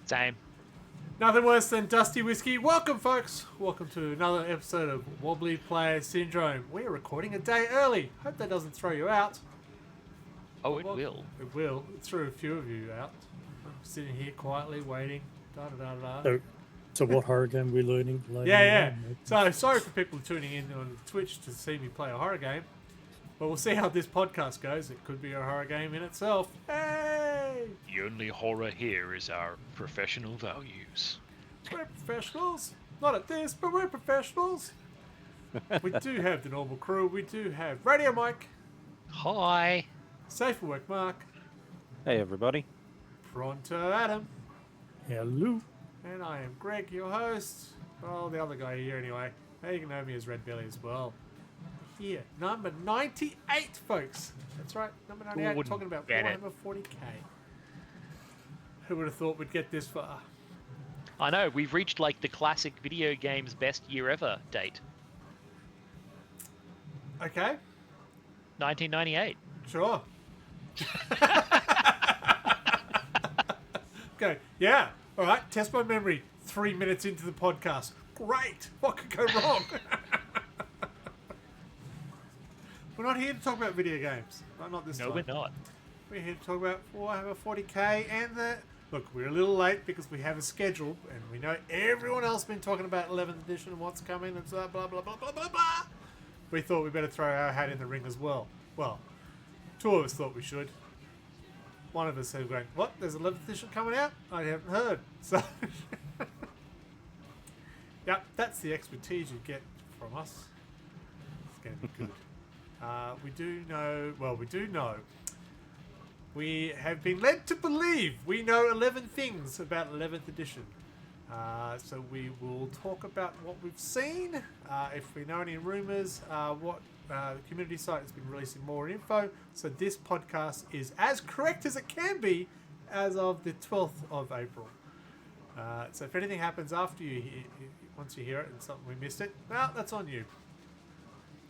Same. Nothing worse than dusty whiskey. Welcome, folks. Welcome to another episode of Wobbly Player Syndrome. We're recording a day early. Hope that doesn't throw you out. Oh, it will. It will. It threw a few of you out. I'm sitting here quietly waiting. Da da da da. So what horror game we're learning later? Yeah. So sorry for people tuning in on Twitch to see me play a horror game. But we'll see how this podcast goes. It could be a horror game in itself. Hey! The only horror here is our professional values. We're professionals. Not at this, but we're professionals. We do have the normal crew. We do have Radio Mike. Hi. Safe for Work Mark. Hey everybody. Pronto Adam. Hello. And I am Greg, your host. Well, the other guy here anyway. Hey, you can know me as RedBelly as well. Here, number 98, folks. That's right, number 98. Wouldn't Talking about bet it. Warhammer 40k. Who would have thought we'd get this far? I know, we've reached like the classic video games best year ever date. Okay, 1998. sure. Okay, yeah. All right, test my memory. 3 minutes into the podcast. Great. What could go wrong? We're not here to talk about video games. Not this time. No, we're not. We're here to talk about Warhammer 40k and the... Look, we're a little late because we have a schedule and we know everyone else has been talking about 11th edition and what's coming and so blah, blah, blah, blah, blah, blah. We thought we better throw our hat in the ring as well. Well, two of us thought we should. One of us said, going, what? There's 11th edition coming out? I haven't heard. So, yep, that's the expertise you get from us. It's going to be good. We do know, we have been led to believe we know 11 things about 11th edition. So we will talk about what we've seen, if we know any rumours, what the community site has been releasing more info. So this podcast is as correct as it can be as of the 12th of April. So if anything happens after once you hear it and something we missed it, well, that's on you.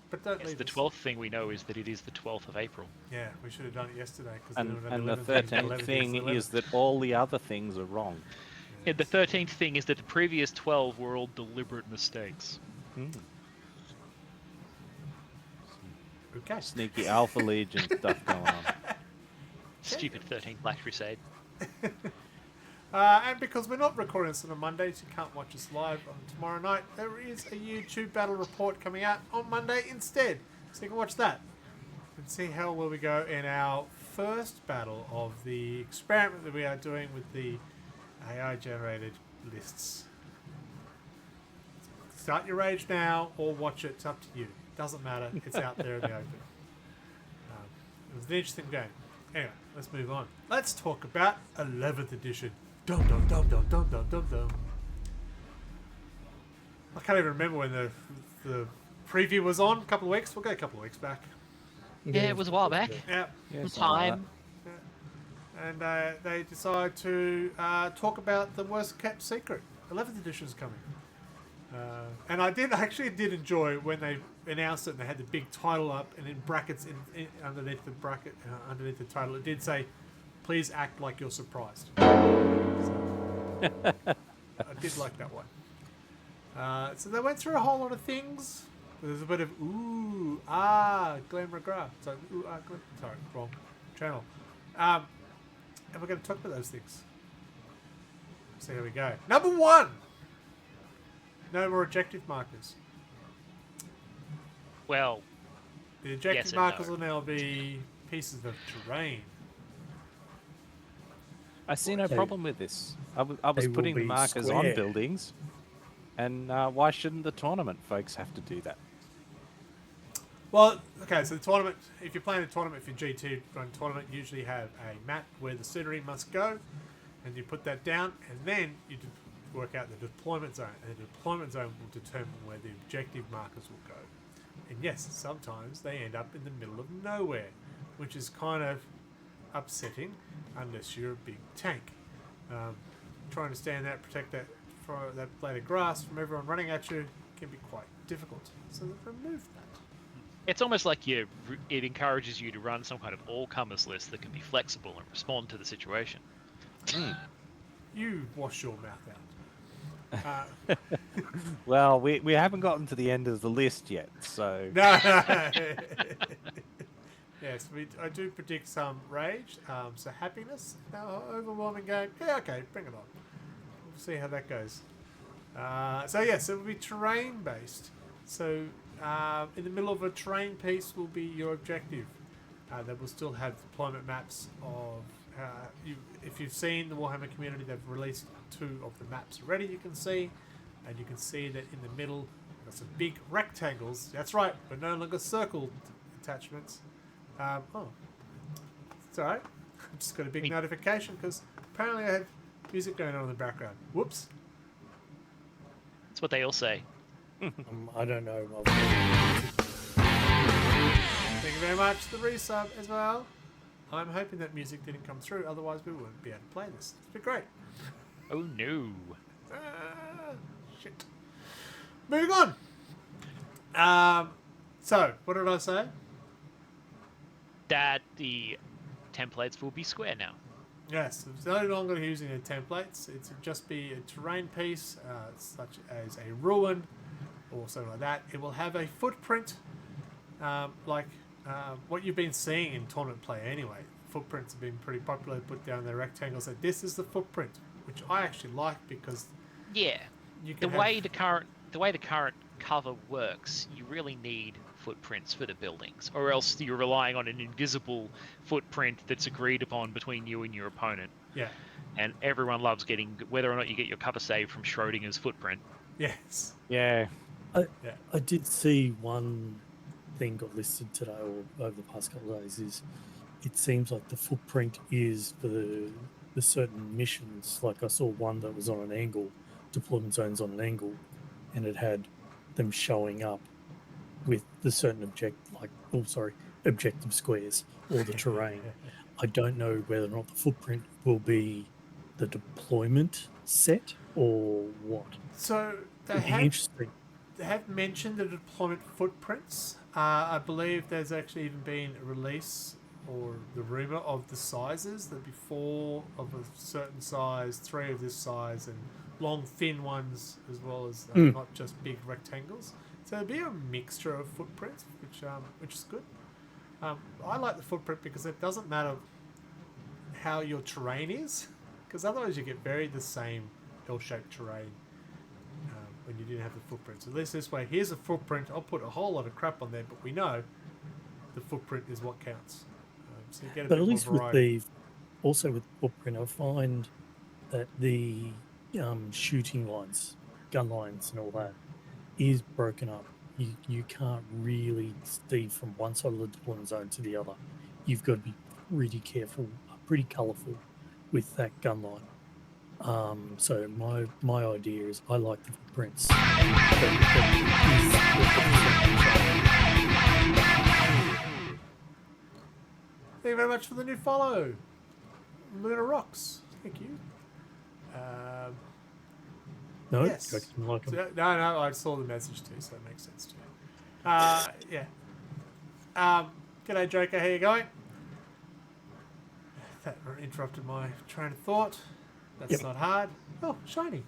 But don't Yes, leave the us. 12th thing we know is that it is the 12th of April. Yeah, we should have done it yesterday. And the 13th thing is that all the other things are wrong. Yeah, the 13th thing is that the previous 12 were all deliberate mistakes. Okay. Sneaky Alpha Legion stuff going on. Stupid 13th Black Crusade. And because we're not recording this on a Monday, so you can't watch us live on tomorrow night, there is a YouTube battle report coming out on Monday instead. So you can watch that and see how well we go in our first battle of the experiment that we are doing with the AI-generated lists. Start your rage now or watch it. It's up to you. Doesn't matter. It's out there in the open. It was an interesting game. Anyway, let's move on. Let's talk about 11th edition. Dum dum dum dum dum dum dum dum. I can't even remember when the preview was on. A couple of weeks. We'll go a couple of weeks back. Yeah, it was a while back. Yeah. Yeah, Time. And they decided to talk about the worst kept secret. 11th edition is coming. And I actually did enjoy when they announced it and they had the big title up and in brackets underneath the bracket, underneath the title, it did say, please act like you're surprised. So, I did like that one. So they went through a whole lot of things. There's a bit of Glenn McGrath. Sorry, Glenn. Sorry, wrong channel. And we're going to talk about those things. So here we go. Number 1. No more objective markers. Well, The objective Yes and markers no. will now be pieces of terrain. I see no They- problem with this. I was they will putting the be markers square. on buildings, and why shouldn't the tournament folks have to do that? Well, okay, so the tournament, if you're playing a tournament, if you're GT run tournament, you usually have a map where the scenery must go, and you put that down, and then you work out the deployment zone, and the deployment zone will determine where the objective markers will go. And yes, sometimes they end up in the middle of nowhere, which is kind of upsetting unless you're a big tank. Trying to stand that, protect that blade of grass from everyone running at you can be quite difficult. So they've removed that. it's almost like it encourages you to run some kind of all-comers list that can be flexible and respond to the situation. You wash your mouth out. Well, we haven't gotten to the end of the list yet, so No. Yes, I do predict some rage, so happiness. Now, overwhelming game. Yeah, okay, bring it on. We'll see how that goes. So yes, it will be terrain based. So in the middle of a terrain piece will be your objective. They will still have deployment maps of. If you've seen the Warhammer community, they've released 2 of the maps already. You can see, and you can see that in the middle, got some big rectangles. That's right, but no longer circle attachments. It's alright. I just got a big notification because apparently I had music going on in the background. Whoops. That's what they all say. I don't know. Thank you very much for the resub as well. I'm hoping that music didn't come through, otherwise we wouldn't be able to play this. It'd be great. Oh no. Shit. Moving on. So, what did I say? That the templates will be square now. Yes, it's no longer using the templates. It'll just be a terrain piece, such as a ruin or something like that. It will have a footprint, like what you've been seeing in tournament play anyway. Footprints have been pretty popular, put down their rectangles. So this is the footprint, which I actually like because Yeah. you can The way the current cover works, you really need footprints for the buildings, or else you're relying on an invisible footprint that's agreed upon between you and your opponent. Yeah. And everyone loves getting, whether or not you get your cover saved from Schrodinger's footprint. Yes. yeah. I did see one thing got listed today or over the past couple of days. Is it seems like the footprint is for the certain missions. Like I saw one that was on an angle, deployment zones on an angle, and it had them showing up with the certain objective squares or the terrain. I don't know whether or not the footprint will be the deployment set or what. So It'd be interesting. they have mentioned the deployment footprints. I believe there's actually even been a release or the rumor of the sizes. There'd be 4 of a certain size, 3 of this size, and long, thin ones as well as not just big rectangles. So there'll be a mixture of footprints, which is good. I like the footprint because it doesn't matter how your terrain is, because otherwise you get very the same L-shaped terrain when you didn't have the footprint. So at least this way, here's a footprint. I'll put a whole lot of crap on there, but we know the footprint is what counts. So you get a But bit at more least with variety. also with footprint, I find that the shooting lines, gun lines, and all that is broken up. You can't really see from one side of the deployment zone to the other. You've got to be pretty careful, pretty colourful with that gun line. So my idea is I like the footprints. Thank you very much for the new follow. Luna Rocks. Thank you. No, Yes. I can like 'em. No, I saw the message too, so it makes sense too. Yeah. G'day, Joker. How you going? That interrupted my train of thought. That's Yep. not hard. Oh, shiny.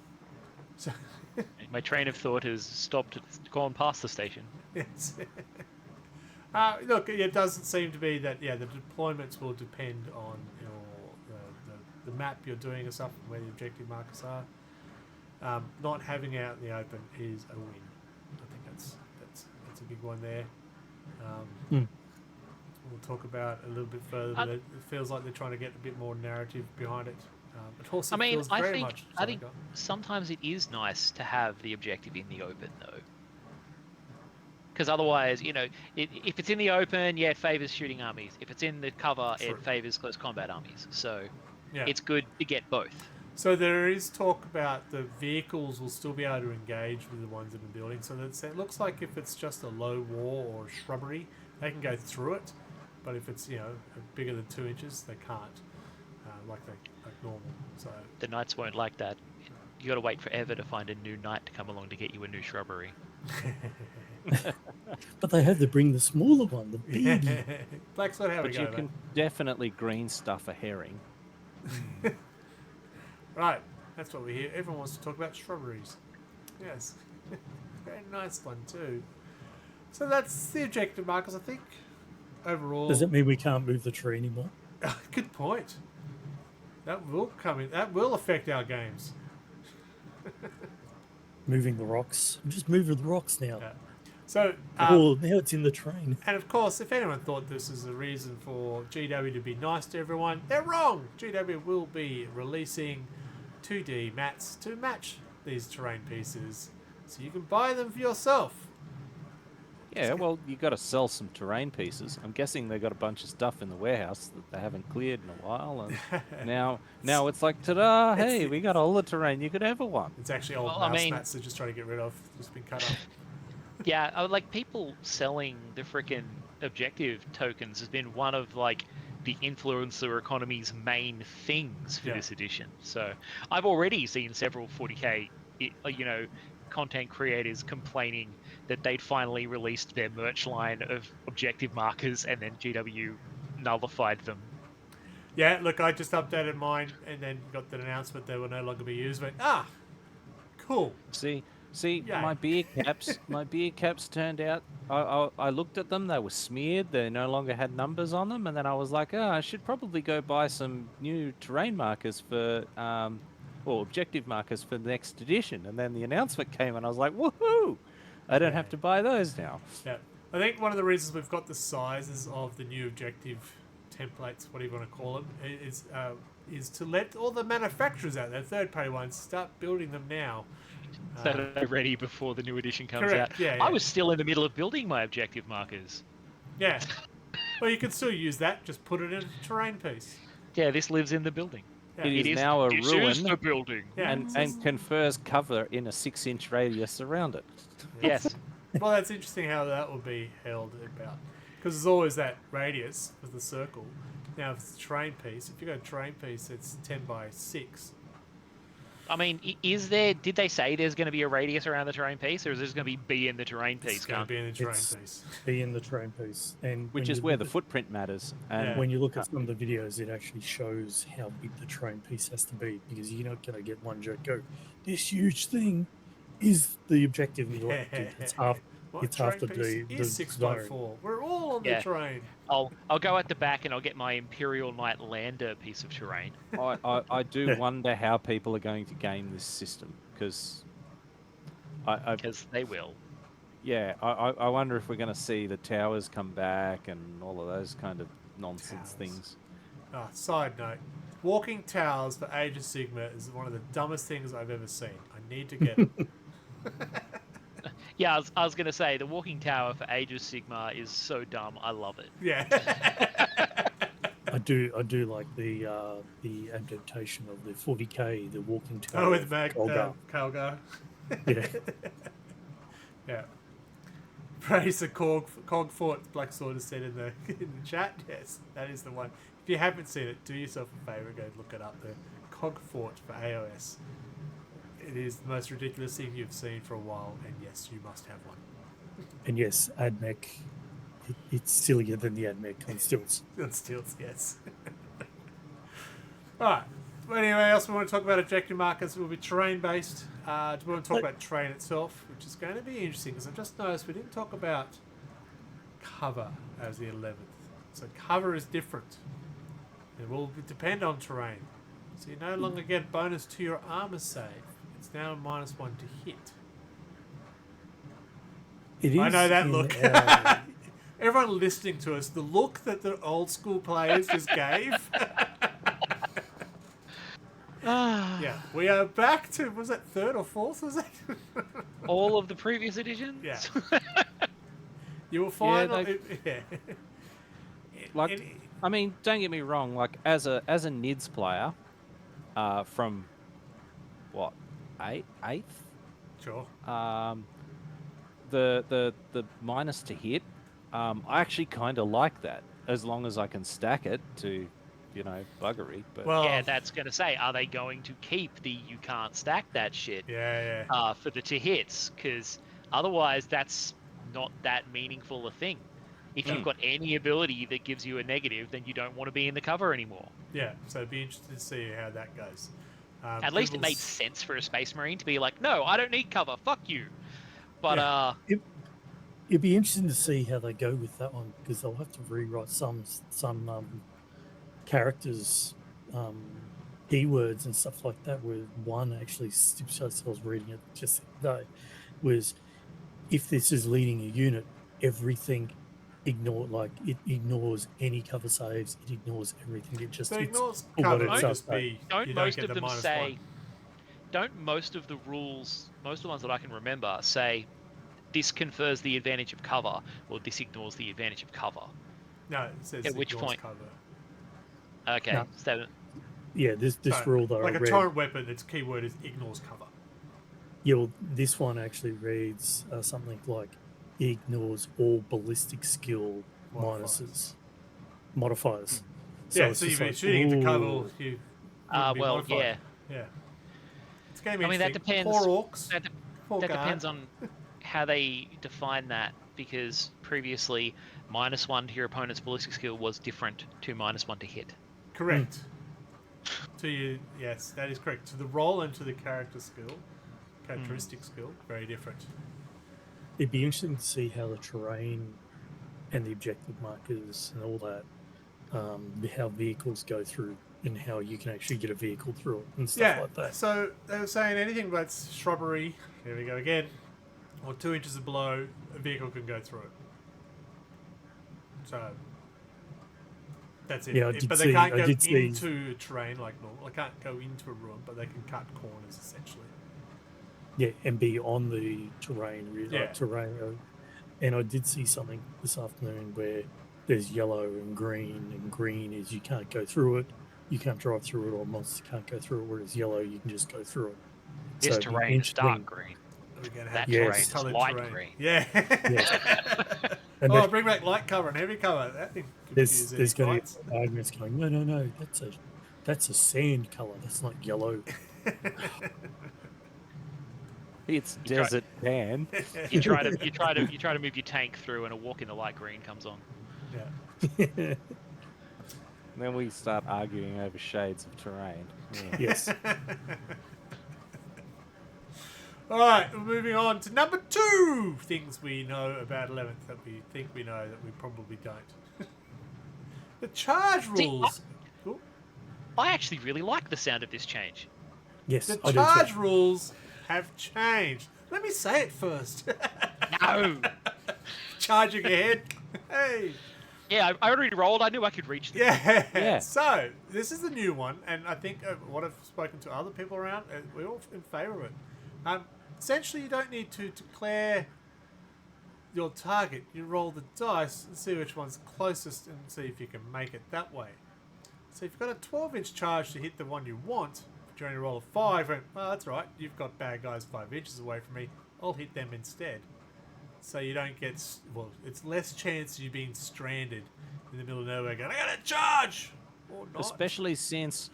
So, My train of thought has stopped, gone past the station. yes. Look, it doesn't seem to be that. Yeah, the deployments will depend on the map you're doing and stuff, and where the objective markers are. Not having it out in the open is a win. I think that's a big one there. We'll talk about a little bit further, but it feels like they're trying to get a bit more narrative behind it. It also feels very much. I think sometimes it is nice to have the objective in the open, though. Because otherwise, if it's in the open, yeah, it favours shooting armies. If it's in the cover, True. it favours close combat armies. So Yeah. it's good to get both. So there is talk about the vehicles will still be able to engage with the ones in the building. So it looks like if it's just a low wall or a shrubbery, they can go through it. But if it's bigger than 2 inches, they can't, like normal. So The knights won't like that. You got to wait forever to find a new knight to come along to get you a new shrubbery. But they have to bring the smaller one, the big. Blackswood, how we But go? you can definitely green stuff a herring. Right. That's what we hear. Everyone wants to talk about shrubberies. Yes. Very nice one too. So that's the objective markers, I think. Overall. Does it mean we can't move the tree anymore? Good point. That will come in. That will affect our games. Moving the rocks. I'm just moving the rocks now. Yeah. So, Oh, now it's in the train. and of course, if anyone thought this is a reason for GW to be nice to everyone, they're wrong. GW will be releasing 2D mats to match these terrain pieces, so you can buy them for yourself. Yeah, well, you got to sell some terrain pieces. I'm guessing they got a bunch of stuff in the warehouse that they haven't cleared in a while, and now it's like, ta-da! Hey, we got all the terrain you could ever want. It's actually old Well, mouse mats they're just trying to get rid of. Just been cut off. Yeah, like people selling the frickin' objective tokens has been one of like the influencer economy's main things for this edition. So I've already seen several 40k, content creators complaining that they'd finally released their merch line of objective markers and then GW nullified them. Yeah, look, I just updated mine and then got the announcement they will no longer be used. But cool. See, Yeah. my beer caps turned out. I looked at them; they were smeared. They no longer had numbers on them, and then I was like, I should probably go buy some new terrain markers for, or objective markers for the next edition. And then the announcement came, and I was like, woohoo! I don't have to buy those now. Yeah, I think one of the reasons we've got the sizes of the new objective templates, whatever you want to call them, is to let all the manufacturers out there, third-party ones, start building them now. So they're ready before the new edition comes correct, out. yeah. I was still in the middle of building my objective markers. Yeah. Well, you can still use that. Just put it in a terrain piece. Yeah, this lives in the building. Yeah. It is now a This ruin. is the building. Yeah. And confers cover in a 6-inch radius around it. Yes. Well, that's interesting how that will be held about. Because there's always that radius with the circle. Now, if it's a terrain piece, if you got a terrain piece, it's 10 by 6. I mean, did they say there's going to be a radius around the terrain piece, or is this going to be in the terrain piece? It's going to be in the terrain It's- piece. Be in the train piece. And Which when is you where look the at- footprint matters. And Yeah. When you look at some of the videos, it actually shows how big the train piece has to be, because you're not going to get one joke go, this huge thing is the objective. And you're like, "Dude, it's half. My It's half terrain the piece the is 6 zone." by 4. We're all on Yeah. the train. I'll go at the back and I'll get my Imperial Knight Lander piece of terrain. I do wonder how people are going to game this system, because Because they will. I wonder if we're going to see the towers come back and all of those kind of nonsense Towers. things. Side note. Walking towers for Age of Sigma is one of the dumbest things I've ever seen. I need to get it. Yeah, I was going to say, the Walking Tower for Age of Sigma is so dumb. I love it. Yeah. I do like the adaptation of the 40k, the walking tower. Oh, with Mag Colgar. Calgar. Yeah. Yeah. Praise the Cog Fort, Black Sword has said in the chat. Yes, that is the one. If you haven't seen it, do yourself a favour, go look it up. The Cog Fort for AOS. It is the most ridiculous thing you've seen for a while, and yes, you must have one. And yes, AdMech, it's sillier than the AdMech on stilts. On stilts, yes. Alright. Well, anyway, else we want to talk about objective markers will be terrain based. Do we want to talk about terrain itself, which is going to be interesting because I've just noticed we didn't talk about cover as the 11th. So cover is different. It will depend on terrain. So you no longer get bonus to your armor save. It's now -1 to hit. It is. I know that in look. our- Everyone listening to us, the look that the old school players just gave. Yeah, we are back to, was that 3rd or 4th, was it? All of the previous editions? Yeah. You will find... Yeah, yeah. Like, I mean, don't get me wrong. Like, as a NIDS player, from what, eighth? Sure. The minus to hit, I actually kind of like that, as long as I can stack it to, buggery. But Well, Yeah, that's going to say, are they going to keep the you can't stack that shit yeah. for the to hits? Because otherwise, that's not that meaningful a thing. If you've got any ability that gives you a negative, then you don't want to be in the cover anymore. Yeah, so it'd be interesting to see how that goes. At least it made sense for a Space Marine to be like, no, I don't need cover. Fuck you. But It'd be interesting to see how they go with that one, because they'll have to rewrite some characters, keywords and stuff like that. Where one actually, I was reading it just the other day, was if this is leading a unit, everything it ignores any cover saves, it ignores everything. It just So ignores for cover. what it Would does. just be don't you most don't get of the them -1. say? Don't most of the rules, most of the ones that I can remember, say this confers the advantage of cover, or this ignores the advantage of cover? No, it says At which ignores point? cover. Okay, No. so Yeah, this So, rule that like I a read. torrent weapon, its keyword is ignores cover. Yeah, well, this one actually reads something like it ignores all ballistic skill modifiers. So Yeah, it's so just you've been like, shooting into cover, ooh. you wouldn't be well, modified. Yeah. It's going to be I mean, that interesting. depends. Poor orcs. Poor That guard. depends on how they define that, because previously -1 to your opponent's ballistic skill was different to -1 to hit. Correct. To you, yes, that is correct. To the roll and to the characteristic skill, very different. It'd be interesting to see how the terrain and the objective markers and all that, how vehicles go through and how you can actually get a vehicle through it and stuff like that. So they were saying anything but shrubbery, here we go again, or 2 inches below, a vehicle can go through it. So that's it. Yeah, But they can't go into terrain like normal. They can't go into a room, but they can cut corners essentially. Yeah, and be on the terrain. And I did see something this afternoon where there's yellow and green is you can't go through it, you can't drive through it, or monster can't go through it, whereas yellow you can just go through it. This terrain is dark green. We're gonna That have terrain is coloured light terrain. green. Yeah. And bring back light cover and heavy cover. That thing there's going to be arguments going, no, that's a sand colour, that's not yellow. It's desert tan. You try to move your tank through, and a walk in the light green comes on. Yeah. And then we start arguing over shades of terrain. Yeah. Yes. All right, we're moving on to number 2. Things we know about 11th that we think we know that we probably don't. The charge rules. I actually really like the sound of this change. Yes, The I do charge too. rules have changed. Let me say it first. No. Charging ahead. Hey. Yeah, I already rolled. I knew I could reach them. Yeah. So, this is the new one, and I think what I've spoken to other people around, we're all in favour of it. Essentially, you don't need to declare your target. You roll the dice and see which one's closest and see if you can make it that way. So if you've got a 12-inch charge to hit the one you want, but you only roll a 5, and, well, that's right, you've got bad guys 5 inches away from me, I'll hit them instead. So you don't get, it's less chance of you being stranded in the middle of nowhere going, I gotta charge! Or not. Especially since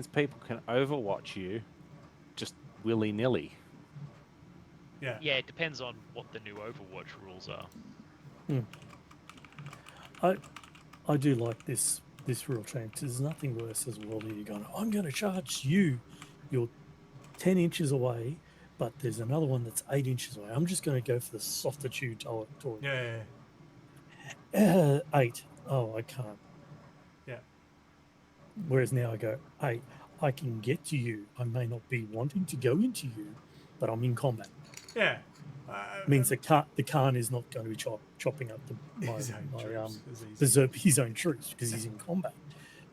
people can overwatch you just willy-nilly. Yeah. Yeah, it depends on what the new Overwatch rules are. I do like this rule change. There's nothing worse as well. You're going, I'm going to charge you. You're 10 inches away, but there's another one that's 8 inches away. I'm just going to go for the softitude toy. Yeah. 8. Oh, I can't. Yeah. Whereas now I go, 8. I can get to you. I may not be wanting to go into you, but I'm in combat. Yeah. Means the Khan is not going to be chopping up his own troops because he's in combat.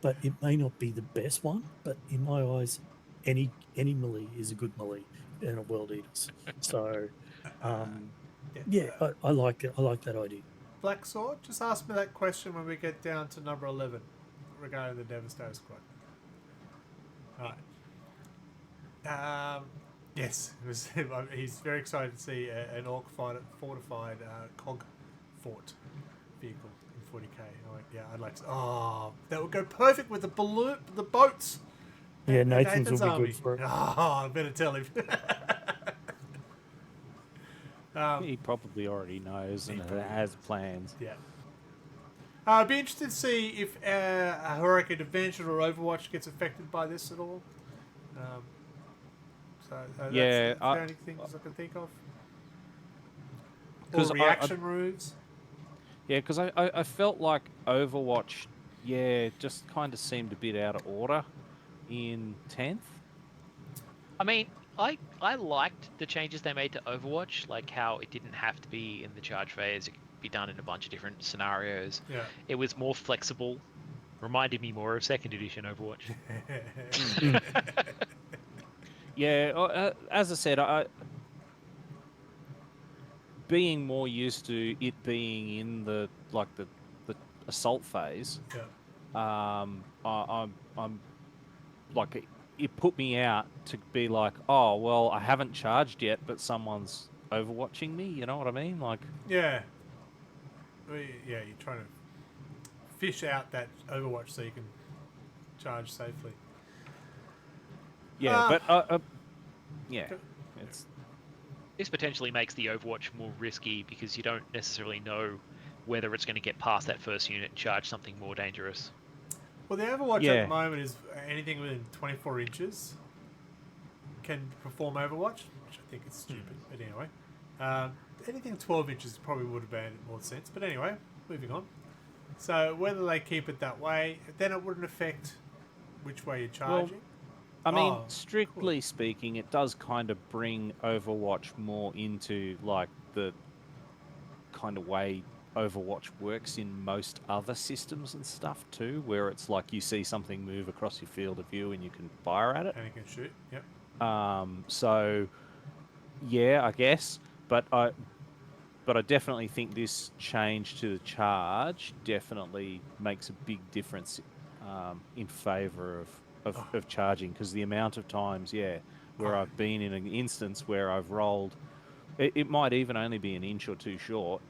But it may not be the best one, but in my eyes, any melee is a good melee in a World Eaters. So, I like it. I like that idea. Black Sword, just ask me that question when we get down to number 11 regarding the Devastator Squad. Alright. Yes, he's very excited to see an orc fortified cog fort vehicle in 40k. I'd like to. Oh, that would go perfect with the boats. Yeah, Nathan's will be army. good for it. Oh, I better tell him. He probably already knows and has plans. Yeah. I'd be interested to see if Heroic Adventure or Overwatch gets affected by this at all. Yeah, that's the only things I can think of. Or because reaction routes. I felt like Overwatch, just kind of seemed a bit out of order in 10th. I mean, I liked the changes they made to Overwatch, like how it didn't have to be in the charge phase; it could be done in a bunch of different scenarios. Yeah. It was more flexible. Reminded me more of second edition Overwatch. Yeah, as I said, being more used to it being in the assault phase. Yeah. I'm like it put me out to be like, oh well, I haven't charged yet, but someone's overwatching me. You know what I mean? Like, Yeah. You're trying to fish out that Overwatch so you can charge safely. yeah, but Go- it's This potentially makes the Overwatch more risky because you don't necessarily know whether it's going to get past that first unit and charge something more dangerous. Well, the Overwatch at Yeah. the moment is anything within 24 inches can perform Overwatch, which I think is stupid. But anyway, anything 12 inches probably would have made more sense. But anyway, moving on. So whether they keep it that way, then it wouldn't affect which way you're charging. I mean, Oh, strictly speaking, it does kind of bring Overwatch more into like the kind of way Overwatch works in most other systems and stuff too, where it's like you see something move across your field of view and you can fire at it. And you can shoot. Yep. So yeah, I guess, but I definitely think this change to the charge definitely makes a big difference in favour of charging, because the amount of times, where I've been in an instance where I've rolled, it might even only be an inch or two short,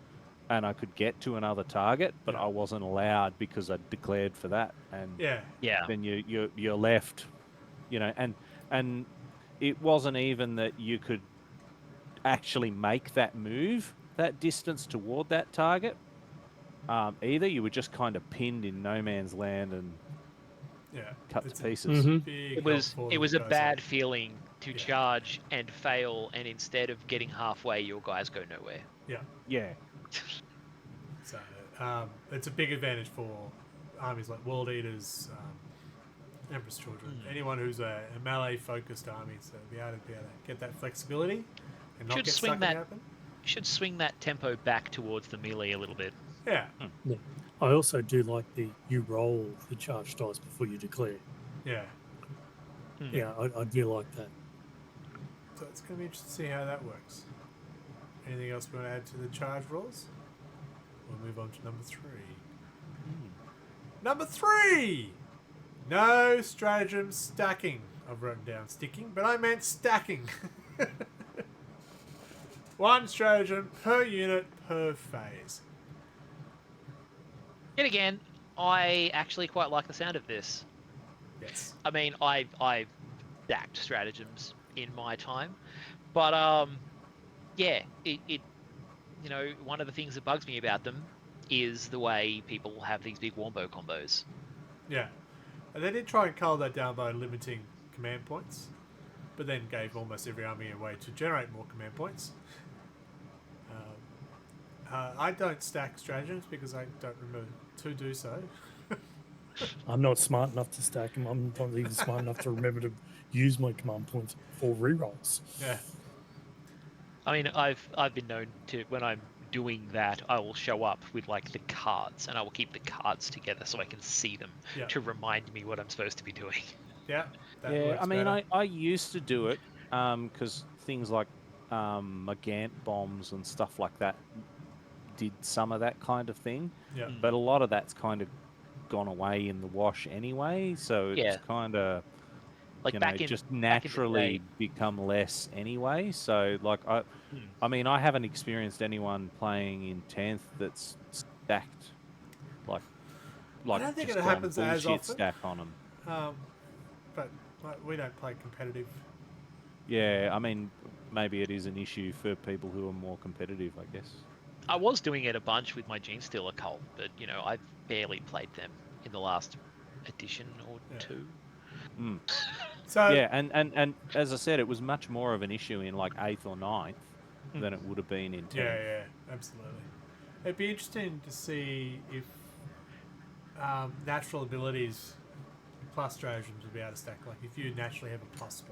and I could get to another target, but I wasn't allowed because I'd declared for that, and Yeah. then you're left, and it wasn't even that you could actually make that move that distance toward that target. Either you were just kind of pinned in no man's land and cut to pieces. It was a bad feeling to charge and fail, and instead of getting halfway, your guys go nowhere. Yeah. So it's a big advantage for armies like World Eaters, Empress Children, anyone who's a melee focused army, so be able to get that flexibility and not get stuck in the open. Should swing that tempo back towards the melee a little bit. Yeah. Yeah. I also do like you roll the charge dice before you declare. Yeah. Yeah, I do like that. So it's going to be interesting to see how that works. Anything else we want to add to the charge rules? We'll move on to number 3. Number 3! No stratagem stacking. I've written down sticking, but I meant stacking. 1 stratagem per unit per phase. Yet again, I actually quite like the sound of this. Yes. I mean, I've stacked stratagems in my time, but it one of the things that bugs me about them is the way people have these big wombo combos. Yeah. And they did try and cull that down by limiting command points, but then gave almost every army a way to generate more command points. I don't stack stratagems because I don't remember to do so. I'm not smart enough to stack them. I'm not even smart enough to remember to use my command points for rerolls. Yeah. I mean, I've been known to, when I'm doing that, I will show up with like the cards, and I will keep the cards together so I can see them to remind me what I'm supposed to be doing. Yeah. I mean, I used to do it because things like Magant bombs and stuff like that did some of that kind of thing. Yeah. But a lot of that's kind of gone away in the wash anyway, so it's kind of like just naturally become less anyway. So like I mean, I haven't experienced anyone playing in 10th that's stacked like I don't think just it happens gone as bullshit often. stack on them. But we don't play competitive. Yeah, I mean, maybe it is an issue for people who are more competitive, I guess. I was doing it a bunch with my Gene Stealer cult, but I've barely played them in the last edition or two. So Yeah, and as I said, it was much more of an issue in like 8th or 9th than it would have been in 10th. yeah, absolutely. It'd be interesting to see if natural abilities plus stratagems would be able to stack. Like if you naturally have a +1,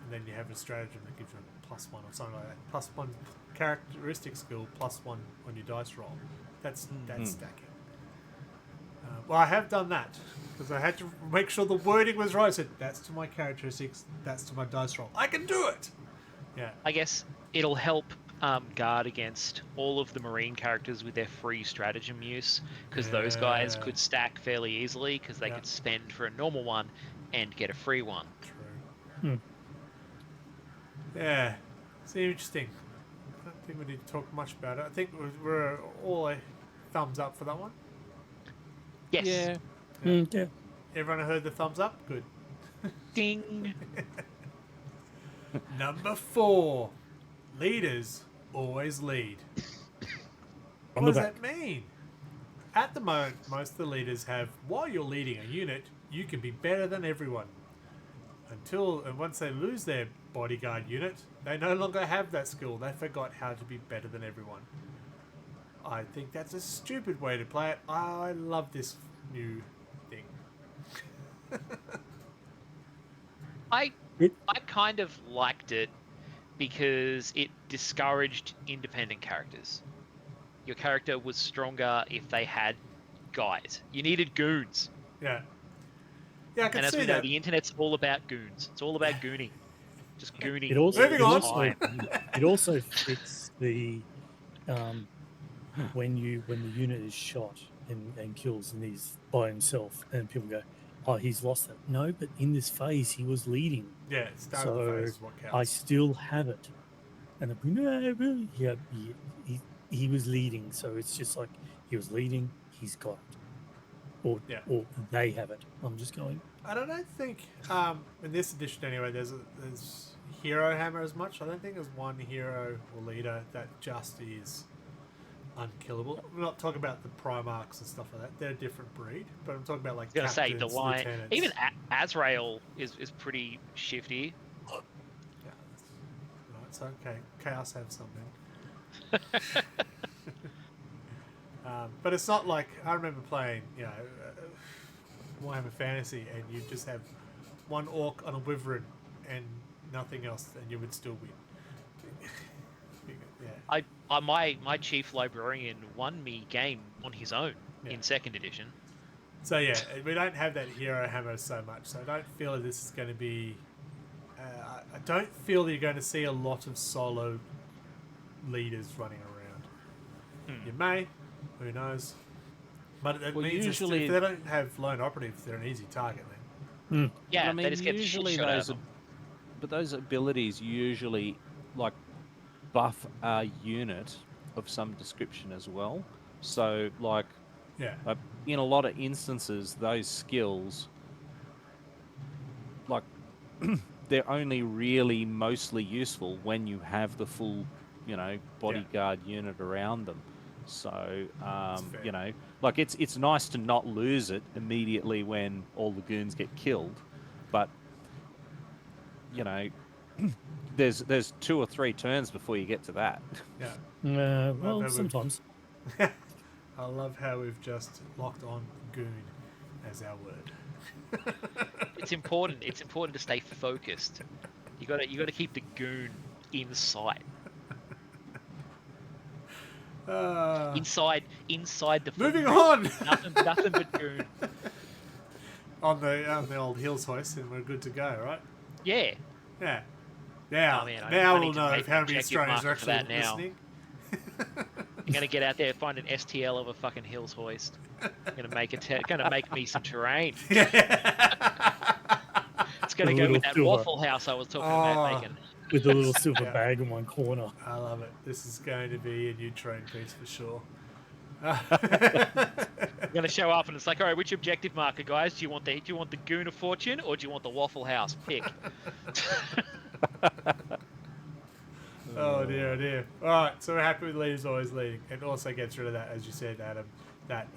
and then you have a stratagem that gives you a +1 or something like that. +1 characteristic skill, +1 on your dice roll. That's stacking. Well, I have done that because I had to make sure the wording was right. I said, that's to my characteristics, that's to my dice roll. I can do it! Yeah. I guess it'll help guard against all of the Marine characters with their free stratagem use, because those guys could stack fairly easily because they could spend for a normal one and get a free one. True. Yeah. It's interesting. I don't think we need to talk much about it. I think we're all a thumbs up for that one. Yes. Yeah. Everyone heard the thumbs up? Good. Ding. Number 4. Leaders always lead. On What the does back. that mean? At the moment, most of the leaders have, while you're leading a unit, you can be better than everyone. And once they lose their bodyguard unit, they no longer have that skill. They forgot how to be better than everyone. I think that's a stupid way to play it. I love this new thing. I kind of liked it because it discouraged independent characters. Your character was stronger if they had guys. You needed goons. Yeah. Yeah, I can And as see we know, that. the internet's all about goons. It's all about gooning. Just gooning. It also, Moving it on. also, it also fits the when the unit is shot and kills and he's by himself and people go, oh, he's lost it. No, but in this phase he was leading. Yeah, start of the So phase is what counts. I still have it. And they'll be, no, really? Yeah, he was leading. So it's just like he was leading, he's got it. Or they have it. I'm just going. I don't think in this edition anyway. There's hero hammer as much. I don't think there's one hero or leader that just is unkillable. I'm not talking about the Primarchs and stuff like that. They're a different breed. But I'm talking about like I was gonna say captains, the line. lieutenants. Even Azrael is pretty shifty. Yeah, right. So okay, Chaos have something. But it's not like I remember playing, Warhammer Fantasy, and you just have one orc on a wyvern and nothing else, and you would still win. Yeah. My chief librarian won me game on his own in 2nd edition. So yeah, we don't have that hero hammer so much. So I don't feel that this is going to be. I don't feel that you're going to see a lot of solo leaders running around. You may. Who knows? But it means usually if they don't have lone operatives, they're an easy target then. Yeah, I mean, they just get shit usually shot out of them. but those abilities usually like buff a unit of some description as well. So like in a lot of instances, those skills like they're only really mostly useful when you have the full, bodyguard unit around them. So, like it's nice to not lose it immediately when all the goons get killed, but there's 2 or 3 turns before you get to that. Yeah. Well, sometimes. I love how we've just locked on goon as our word. It's important. It's important to stay focused. You got to keep the goon in sight. Inside the. Moving on. Nothing but goon. on the old heels hoist, and we're good to go, right? Yeah. Yeah. Now, Oh, man, I now need we'll to know make how an many objective Australians are marker for actually that now. listening. You're gonna get out there, find an STL of a fucking hills hoist. Gonna make me some terrain. It's gonna A go little with that silver. Waffle House I was talking about making. With a little silver bag in one corner. I love it. This is going to be a new train piece for sure. I'm gonna show up and it's like, all right, which objective marker, guys? Do you want the Goon of Fortune or do you want the Waffle House? Pick. Oh dear, oh dear. All right, so we're happy with leaders always leading. It also gets rid of that, as you said, Adam, that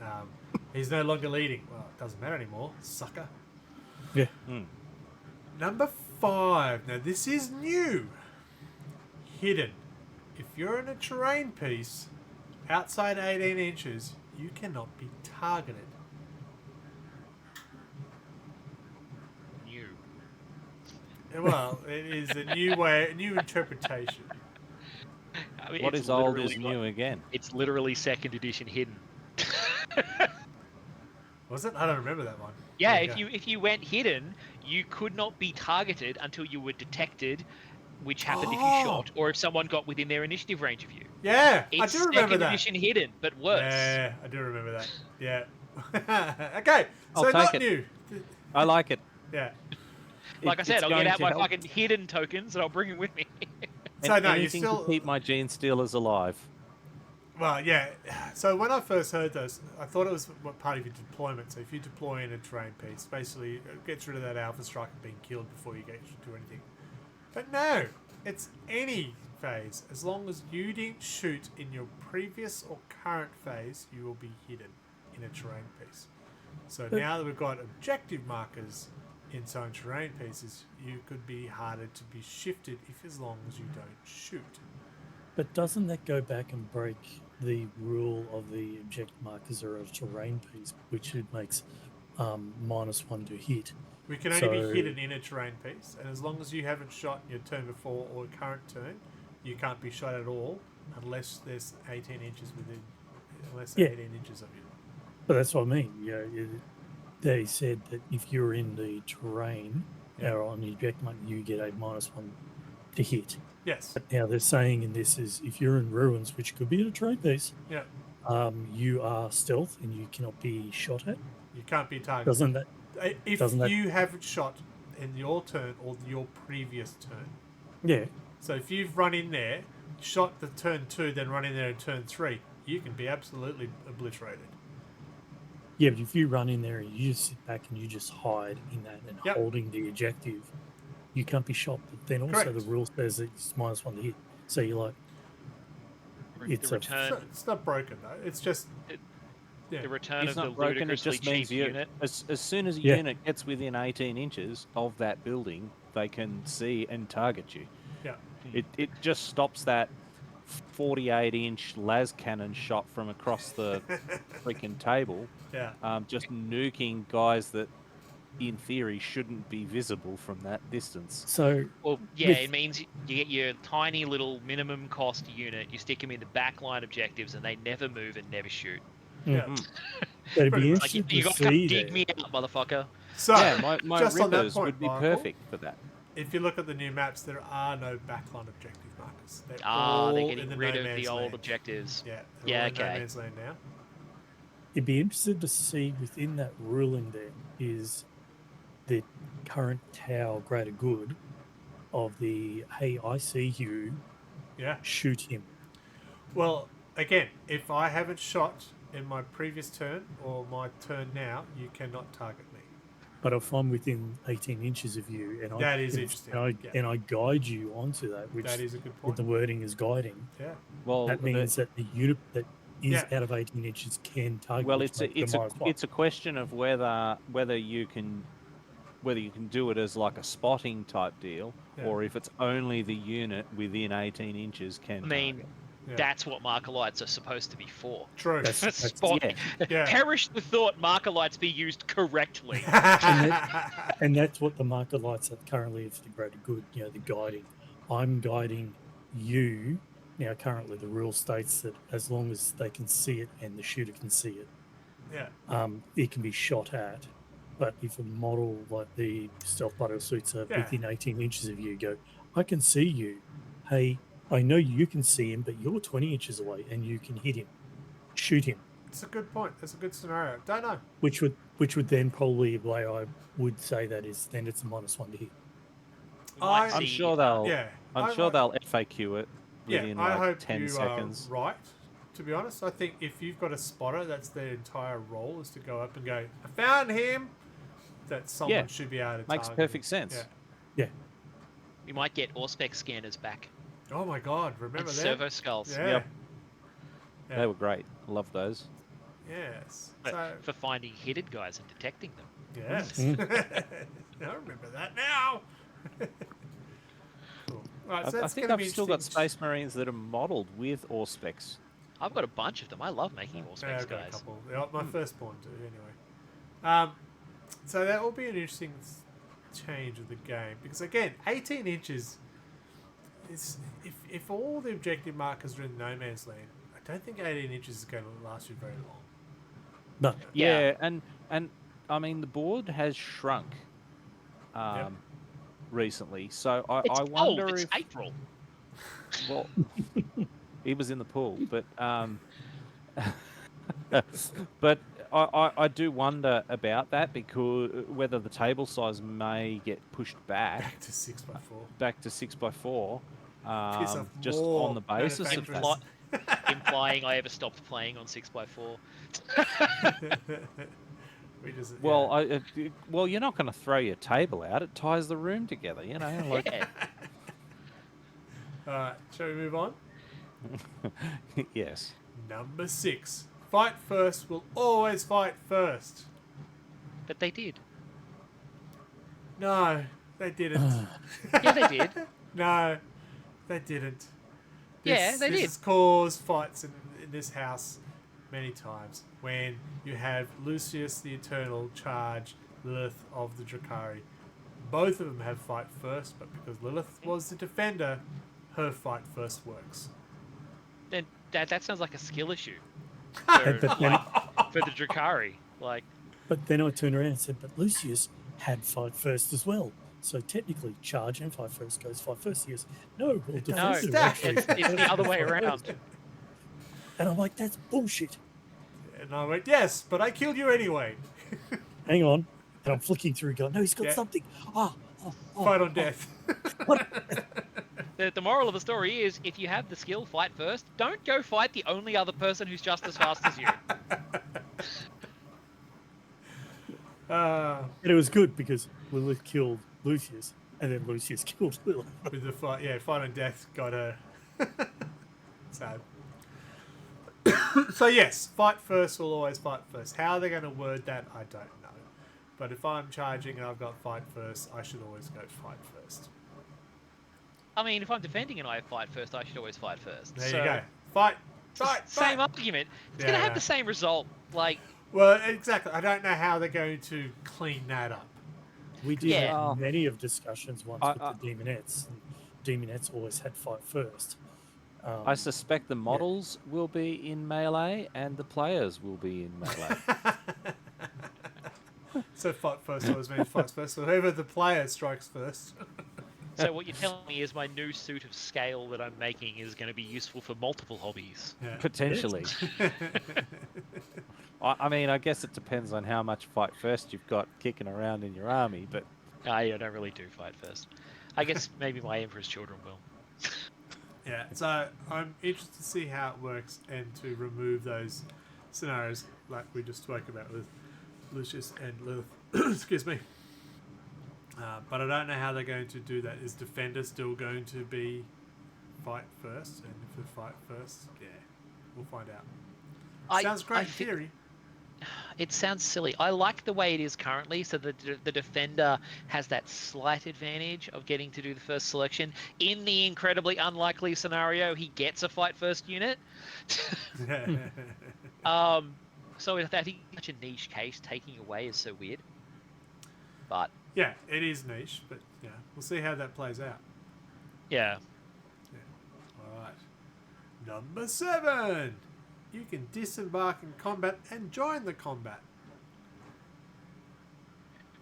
he's no longer leading. Well, it doesn't matter anymore, sucker. Yeah. Number 5. Now this is new. Hidden. If you're in a terrain piece outside 18 inches, you cannot be targeted. New. Well, it is a new interpretation. I mean, What it's is old literally is new again. It's literally second edition hidden. Was it? I don't remember that one. Yeah, There you if you went hidden, you could not be targeted until you were detected, which happened if you Oh. shot or if someone got within their initiative range of you. go. Yeah, I It's do remember second that. edition hidden, but worse. Yeah, I do remember that. Yeah. Okay, so I'll not take it. new. I like it. Yeah. Like I said, It's I'll get going out to my help. fucking hidden tokens and I'll bring it with me. So no, you Anything still. to keep my gene stealers alive. Well, yeah. So when I first heard those, I thought it was part of your deployment. So if you deploy in a terrain piece, basically it gets rid of that alpha striker being killed before you get to do anything. But no, it's any phase. As long as you didn't shoot in your previous or current phase, you will be hidden in a terrain piece. So now that we've got objective markers in some terrain pieces, you could be harder to be shifted as long as you don't shoot. But doesn't that go back and break the rule of the objective markers are a terrain piece, which it makes -1 to hit? We can only So- be hidden in a terrain piece, and as long as you haven't shot your turn before or current turn, you can't be shot at all unless there's 18 inches within, unless Yeah. 18 inches of you. But that's what I mean. They said that if you're in the terrain or on the objective marker, you get a -1 to hit. Yes. But now they're saying in this is if you're in ruins, which could be a terrain piece, Yeah. you are stealth and you cannot be shot at. You can't be targeted. Doesn't that? If doesn't that- you haven't shot in your turn or your previous turn. Yeah. So if you've run in there, shot the turn 2, then run in there in turn 3, you can be absolutely obliterated. Yeah, but if you run in there and you just sit back and you just hide in that and Yep. holding the objective, you can't be shot. But then also Correct. the rule says it's -1 to hit. So you're like, it's the a- return, It's not broken though. It's just yeah. the return It's of the not broken. It ludicrously just means cheap unit. as soon as a Yeah. unit gets within 18 inches of that building, they can see and target you. Yeah. It just stops that 48-inch las cannon shot from across the freaking table. Yeah. Just nuking guys that, in theory, shouldn't be visible from that distance. so Well, yeah, With- it means you get your tiny little minimum cost unit, you stick them in the backline objectives, and they never move and never shoot. Yeah. Mhm. but it'd Pretty be much. Like, interesting you to got to come see dig there. me out, motherfucker. So Yeah, my just on that rivers point, would be Michael, perfect for that. if you look at the new maps, there are no backline objective markers. They're They're all in getting the rid no of man's the old land. objectives. Yeah. Yeah, all in no okay. man's land now. It'd be interesting to see within that ruling there is the current Tau greater good of the hey, I see you, Yeah. shoot him. Well, again, if I haven't shot in my previous turn or my turn now, you cannot target me. But if I'm within 18 inches of you and That I is and- interesting, and I, yeah. and I guide you onto that, which That is a good with point. the wording is guiding, Yeah. Well, that means that the unit that is Yeah. out of 18 inches can target. well, which it's makes a it -1. it's a question of whether you can do it as like a spotting type deal, Yeah. or if it's only the unit within 18 inches can. I mean, target. Yeah. that's what marker lights are supposed to be for. True. That's- Spot. Yeah. Perish the thought marker lights be used correctly. And that's what the marker lights are currently for the greater good, the guiding. I'm guiding you. Now, currently, the rule states that as long as they can see it and the shooter can see it, Yeah. it can be shot at. But if a model like the stealth battle suits are Yeah. within 18 inches of you, go, I can see you. Hey, I know you can see him, but you're 20 inches away and you can hit him. Shoot him. It's a good point. That's a good scenario. Don't know. Which would then probably, the way I would say that is, then it's a -1 to hit. We might I'm I'm see- sure they'll. Yeah. I'm sure they'll FAQ it within I like hope 10 you seconds. are right. To be honest, I think if you've got a spotter, that's their entire role is to go up and go, I found him. That someone Yeah. should be able to Makes target perfect him. sense. Yeah. We might get Auspex scanners back. Yeah. Oh my God! Remember And that? servo skulls. Yeah. Yep. Yeah. They were great. Love those. Yes. But So for finding hidden guys and detecting them. Yes. I remember that now. Cool. Right, so I that's think going to I've be still got interesting. Space Marines that are modelled with Auspex. I've got a bunch of them. I love making Yeah, Auspex I've got a guys. couple. My firstborn too, anyway. So that will be an interesting change of the game because again, 18 inches is if all the objective markers are in no man's land, I don't think 18 inches is going to last you very long. No. Yeah. And I mean the board has shrunk Yep. recently, so It's I cold. wonder It's if April. well he was in the pool, but but I do wonder about that because whether the table size may get pushed Back to 6x4. back to 6x4, Piss off just more on the basis of manufacturers. that. Implying I ever stopped playing on 6x4. We just, Well, well, you're not going to throw your table out. It ties the room together, you know. Like, Yeah. All right, shall we move on? yes. Number 6. Fight first will always fight first. But they did. No, they didn't. Yeah, they did. No, they didn't. Yeah, they this did. has caused fights in this house many times when you have Lucius the Eternal charge Lilith of the Drakari. Both of them have fight first, but because Lilith was the defender, her fight first works. Then that sounds like a skill issue But for, then, for the Drakari. Like, but then I turned around and said, but Lucius had fight first as well. So technically, charge and fight first goes fight first. He goes, no, well, doesn't no, defender stack. actually it's fight the first other and way fight around. first. And I'm like, that's bullshit. And I went, yes, but I killed you anyway. Hang on. And I'm flicking through going, no, he's got Yeah. something. Fight on death. The moral of the story is, if you have the skill, fight first. Don't go fight the only other person who's just as fast as you. And it was good because Lilith killed Lucius, and then Lucius killed Lilith. With the fight, yeah, fight on death got her. Sad. So yes, fight first will always fight first. How they're going to word that, I don't know. But if I'm charging and I've got fight first, I should always go fight first. I mean, if I'm defending and I fight first, I should always fight first. There So, you go. Fight, fight, same fight. argument. It's Yeah, going to have yeah. the same result. Like, Well, exactly. I don't know how they're going to clean that up. We did Yeah. have many of discussions once I- with the Demonettes. And Demonettes always had fight first. I suspect the models will be in melee and the players will be in melee. So fight first always means fight first. So whoever the player strikes first. so what you're telling me is my new suit of scale that I'm making is going to be useful for multiple hobbies. Yeah. Potentially. I mean, I guess it depends on how much fight first you've got kicking around in your army, but I don't really do fight first. I guess maybe my Emperor's Children will. Yeah, so I'm interested to see how it works and to remove those scenarios like we just spoke about with Lucius and Lilith. Excuse me. But I don't know how they're going to do that. Is Defender still going to be fight first? And if they fight first, yeah, we'll find out. Sounds great in theory. It sounds silly. I like the way it is currently, so the defender has that slight advantage of getting to do the first selection. In the incredibly unlikely scenario, he gets a fight first unit. So I think such a niche case, taking away is so weird. But Yeah, it is niche, but yeah, we'll see how that plays out. yeah, All right. Number 7. You can disembark in combat and join the combat.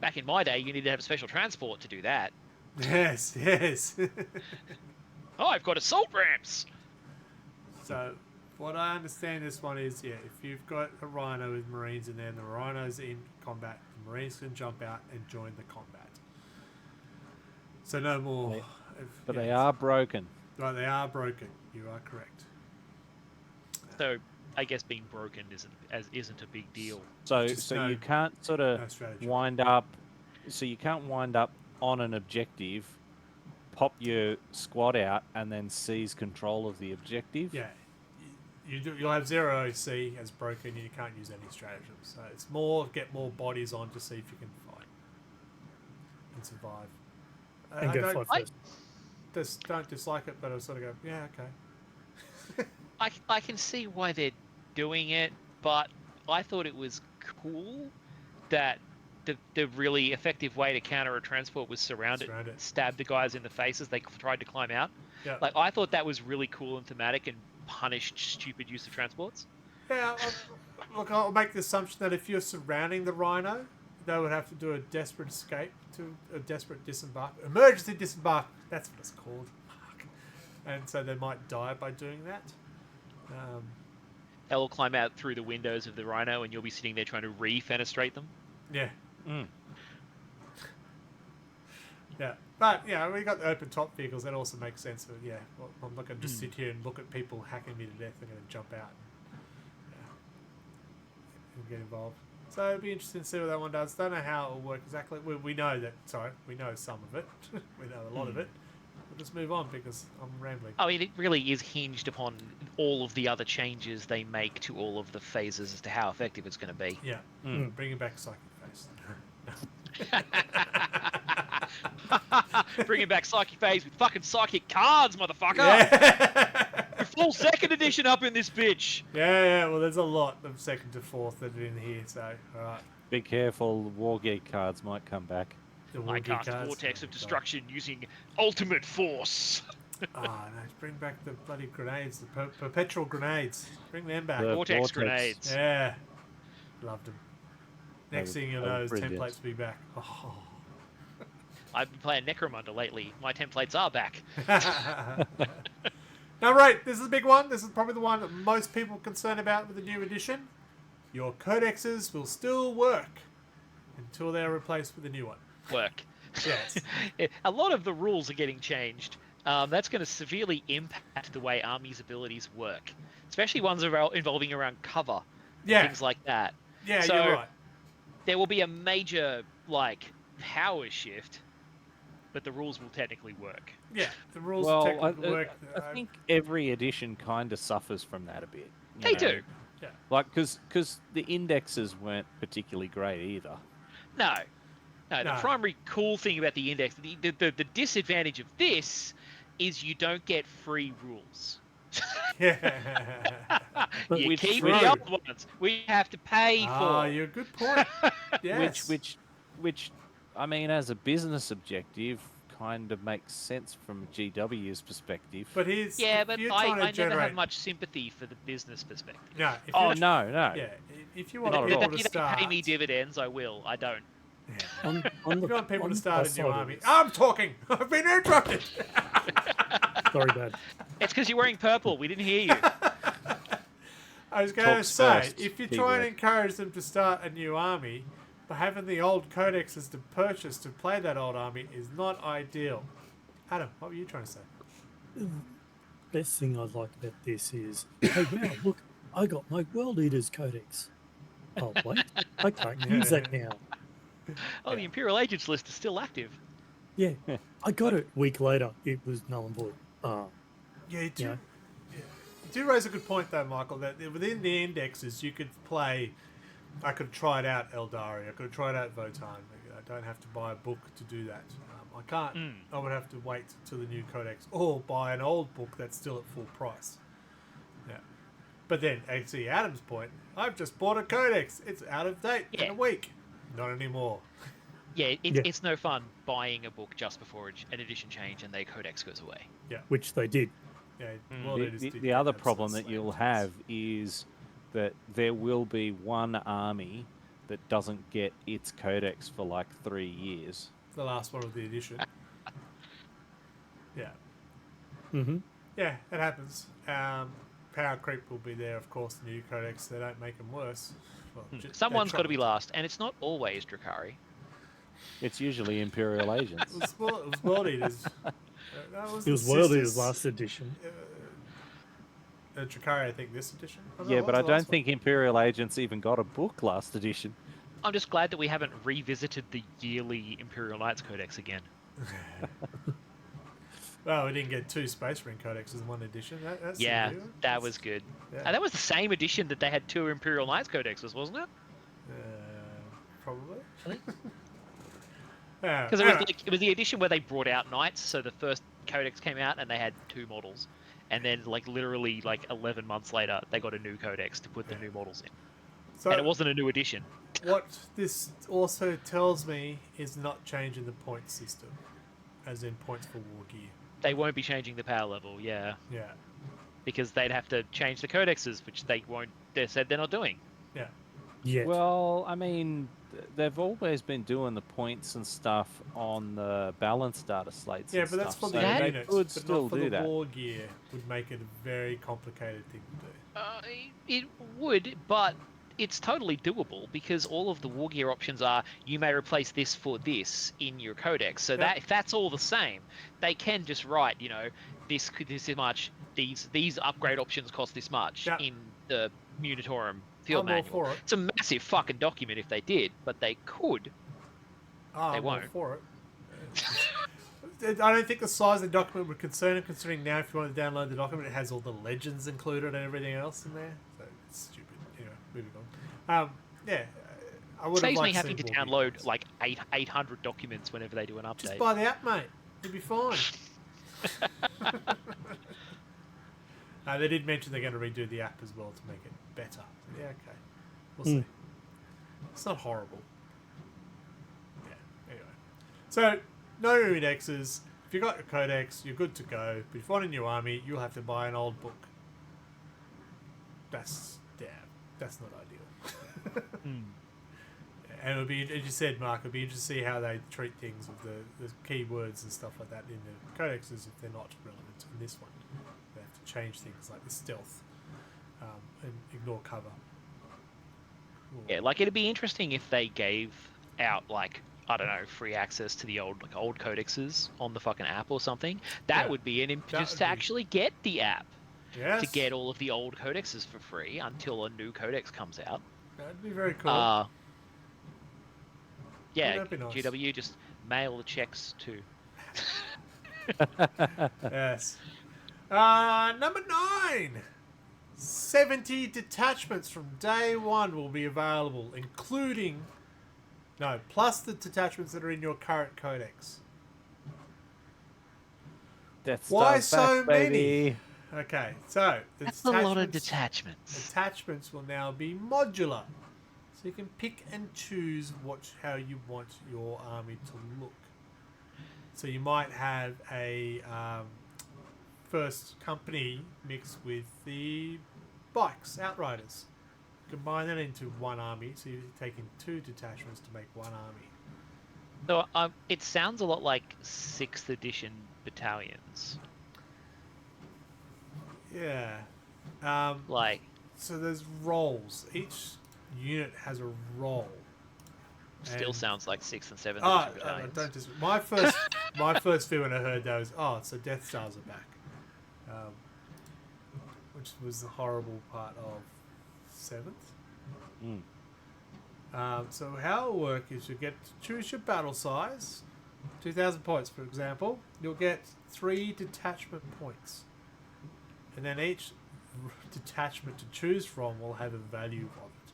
back in my day, you needed to have special transport to do that. Yes, yes. Oh, I've got assault ramps. So, what I understand this one is, yeah, if you've got a rhino with marines in there and the rhino's in combat, the marines can jump out and join the combat. So no more. but they are broken. Right, they are broken. You are correct. So I guess being broken isn't a big deal. So Just so no- you can't sort of no strategy. wind up. So you can't wind up on an objective, pop your squad out, and then seize control of the objective. Yeah. you'll have 0 OC as broken, and you can't use any stratagems. So it's more get more bodies on to see if you can fight and survive. And I go don't, fight first. don't dislike it, but I sort of go, yeah, okay. I can see why they're doing it, but I thought it was cool that the really effective way to counter a transport was surround it, stab the guys in the face as they tried to climb out. Yeah. Like, I thought that was really cool and thematic and punished stupid use of transports. Yeah, look, I'll make the assumption that if you're surrounding the rhino, they would have to do a desperate escape, to a desperate disembark, emergency disembark. That's what it's called. And so they might die by doing that. They'll all climb out through the windows of the rhino, and you'll be sitting there trying to refenestrate them. Yeah. Mm. Yeah, but yeah, we got the open top vehicles. That also makes sense. But yeah, well, I'm not going to just sit here and look at people hacking me to death. I'm going to jump out and get involved. So it'll be interesting to see what that one does. Don't know how it will work exactly. We know that. Sorry, we know some of it. We know a lot of it. We'll just move on because I'm rambling. I mean, it really is hinged upon all of the other changes they make to all of the phases as to how effective it's going to be. Yeah, bringing back psychic phase. Bringing back Psychic Phase with fucking psychic cards, motherfucker! Yeah. We're full 2nd edition up in this bitch! Yeah, well, there's a lot of 2nd to 4th that are in here, so, alright. Be careful, Wargeek cards might come back. I cast Vortex of Destruction using Ultimate Force. No, bring back the bloody grenades, the perpetual grenades. Bring them back. The Vortex grenades. Yeah. Loved them. Next thing you know, brilliant. templates will be back. Oh. I've been playing Necromunda lately. My templates are back. Now, right, this is a big one. This is probably the one that most people are concerned about with the new edition. Your codexes will still work until they're replaced with a new one. Work. Yes. A lot of the rules are getting changed. That's going to severely impact the way armies' abilities work, especially ones involving around cover, things like that. Yeah, so you're right. There will be a major power shift, but the rules will technically work. Yeah, the rules Well, technically work. I think every edition kind of suffers from that a bit. They do. Yeah. Like, because the indexes weren't particularly great either. No, the primary cool thing about the index, the disadvantage of this is you don't get free rules. Yeah. You keep the old ones. We have to pay for. Ah, you're a good point. Yes. Which, I mean, as a business objective, kind of makes sense from GW's perspective. But here's but I never have much sympathy for the business perspective. No. No. Yeah, if you want Not at people all. to If they start, pay me dividends, I will. I don't. On if you want people on to the start plus a new side of army. this- I'm talking. I've been interrupted. Sorry, Dad. It's because you're wearing purple. We didn't hear you. I was going to Talks say, first, if you keyword. try and encourage them to start a new army, but having the old codexes to purchase to play that old army is not ideal. Adam, what were you trying to say? Best thing I like about this is, hey, wow, look, I got my World Eaters Codex. Oh, wait, I can't use that now. Oh, the Imperial Agents list is still active. Yeah, I got it. Week later, it was null and void. Yeah, you do, Yeah. you do raise a good point, though, Michael, that within the indexes, you could play... I could have tried out Eldari. I could have tried out Votan. I don't have to buy a book to do that. I can't. I would have to wait till the new codex or buy an old book that's still at full price. Yeah. But then, actually, Adam's point, I've just bought a codex. It's out of date in a week. Not anymore. Yeah, it's no fun buying a book just before an edition change and their codex goes away. Yeah. Which they did. Yeah. Well, The other problem that you'll have is that there will be one army that doesn't get its codex for like 3 years. the last one of the edition. Yeah. Mm-hmm. Yeah, it happens. Power creep will be there, of course, the new codex. They don't make them worse. Well, Someone's got to be last, and it's not always Drakari. It's usually Imperial Agents. It was World Eaters. It was World Eaters last edition. Drakari, I think, this edition. Yeah, but I don't think Imperial Agents even got a book last edition. I'm just glad that we haven't revisited the yearly Imperial Knights Codex again. Well, we didn't get 2 Space Marine Codexes in one edition. That's Yeah, new. that was good. Yeah. And that was the same edition that they had 2 Imperial Knights Codexes, wasn't it? Probably. I think Yeah. Because Anyway. it was the edition where they brought out Knights, so the first Codex came out and they had 2 models. And then, like, literally, like, 11 months later, they got a new Codex to put the new models in. So And it wasn't a new edition. what this also tells me is not changing the point system, as in points for war gear. They won't be changing the power level, yeah. Yeah. Because they'd have to change the Codexes, which they won't. They said they're not doing. Yeah. yet. Well, I mean, they've always been doing the points and stuff on the balance data slates. Yeah, and but that's stuff, for the so they units, could but still not for do the that. war gear. Would make it a very complicated thing to do. It would, but it's totally doable because all of the war gear options are you may replace this for this in your codex. So that if that's all the same, they can just write, this much. These upgrade options cost this much in the Munitorum field I'm all manual. for it. It's a massive fucking document if they did, but they could. I'm won't. all for it. I don't think the size of the document would concern them, considering now if you want to download the document, it has all the legends included and everything else in there. So it's stupid. Anyway, moving on. I would Saves have me liked having to see more download videos. like 800 documents whenever they do an update. Just buy the app, mate. You'll be fine. They did mention they're going to redo the app as well to make it better. Yeah, okay. We'll see. It's not horrible. Yeah, anyway. So, no new indexes. If you got your codex, you're good to go. But if you want a new army, you'll have to buy an old book. That's not ideal. And it'll be, as you said, Mark, it'll be interesting to see how they treat things with the keywords and stuff like that in the codexes if they're not relevant in this one. They have to change things like the stealth and ignore cover. Yeah, like it'd be interesting if they gave out like I don't know free access to the old codexes on the fucking app or something. That would be an impetus to actually get the app to get all of the old codexes for free until a new codex comes out. That'd be very cool. Yeah, that'd be nice. GW just mail the checks to. Yes. Number 9. 70 detachments from day 1 will be available, plus the detachments that are in your current codex. Deathstar Why back, so many? baby. Okay, so the That's a lot of detachments. Attachments will now be modular, so you can pick and choose how you want your army to look. So you might have a first company mixed with the bikes, Outriders. Combine that into one army, so you're taking 2 detachments to make one army. So it sounds a lot like 6th edition battalions. Yeah. So there's roles. Each unit has a role. still sounds like 6th and 7th edition battalions. Don't just. My first feel when I heard that was, so Deathstars are back, which was the horrible part of 7th. So how it'll work is you get to choose your battle size, 2,000 points, for example. You'll get 3 detachment points, and then each detachment to choose from will have a value of it.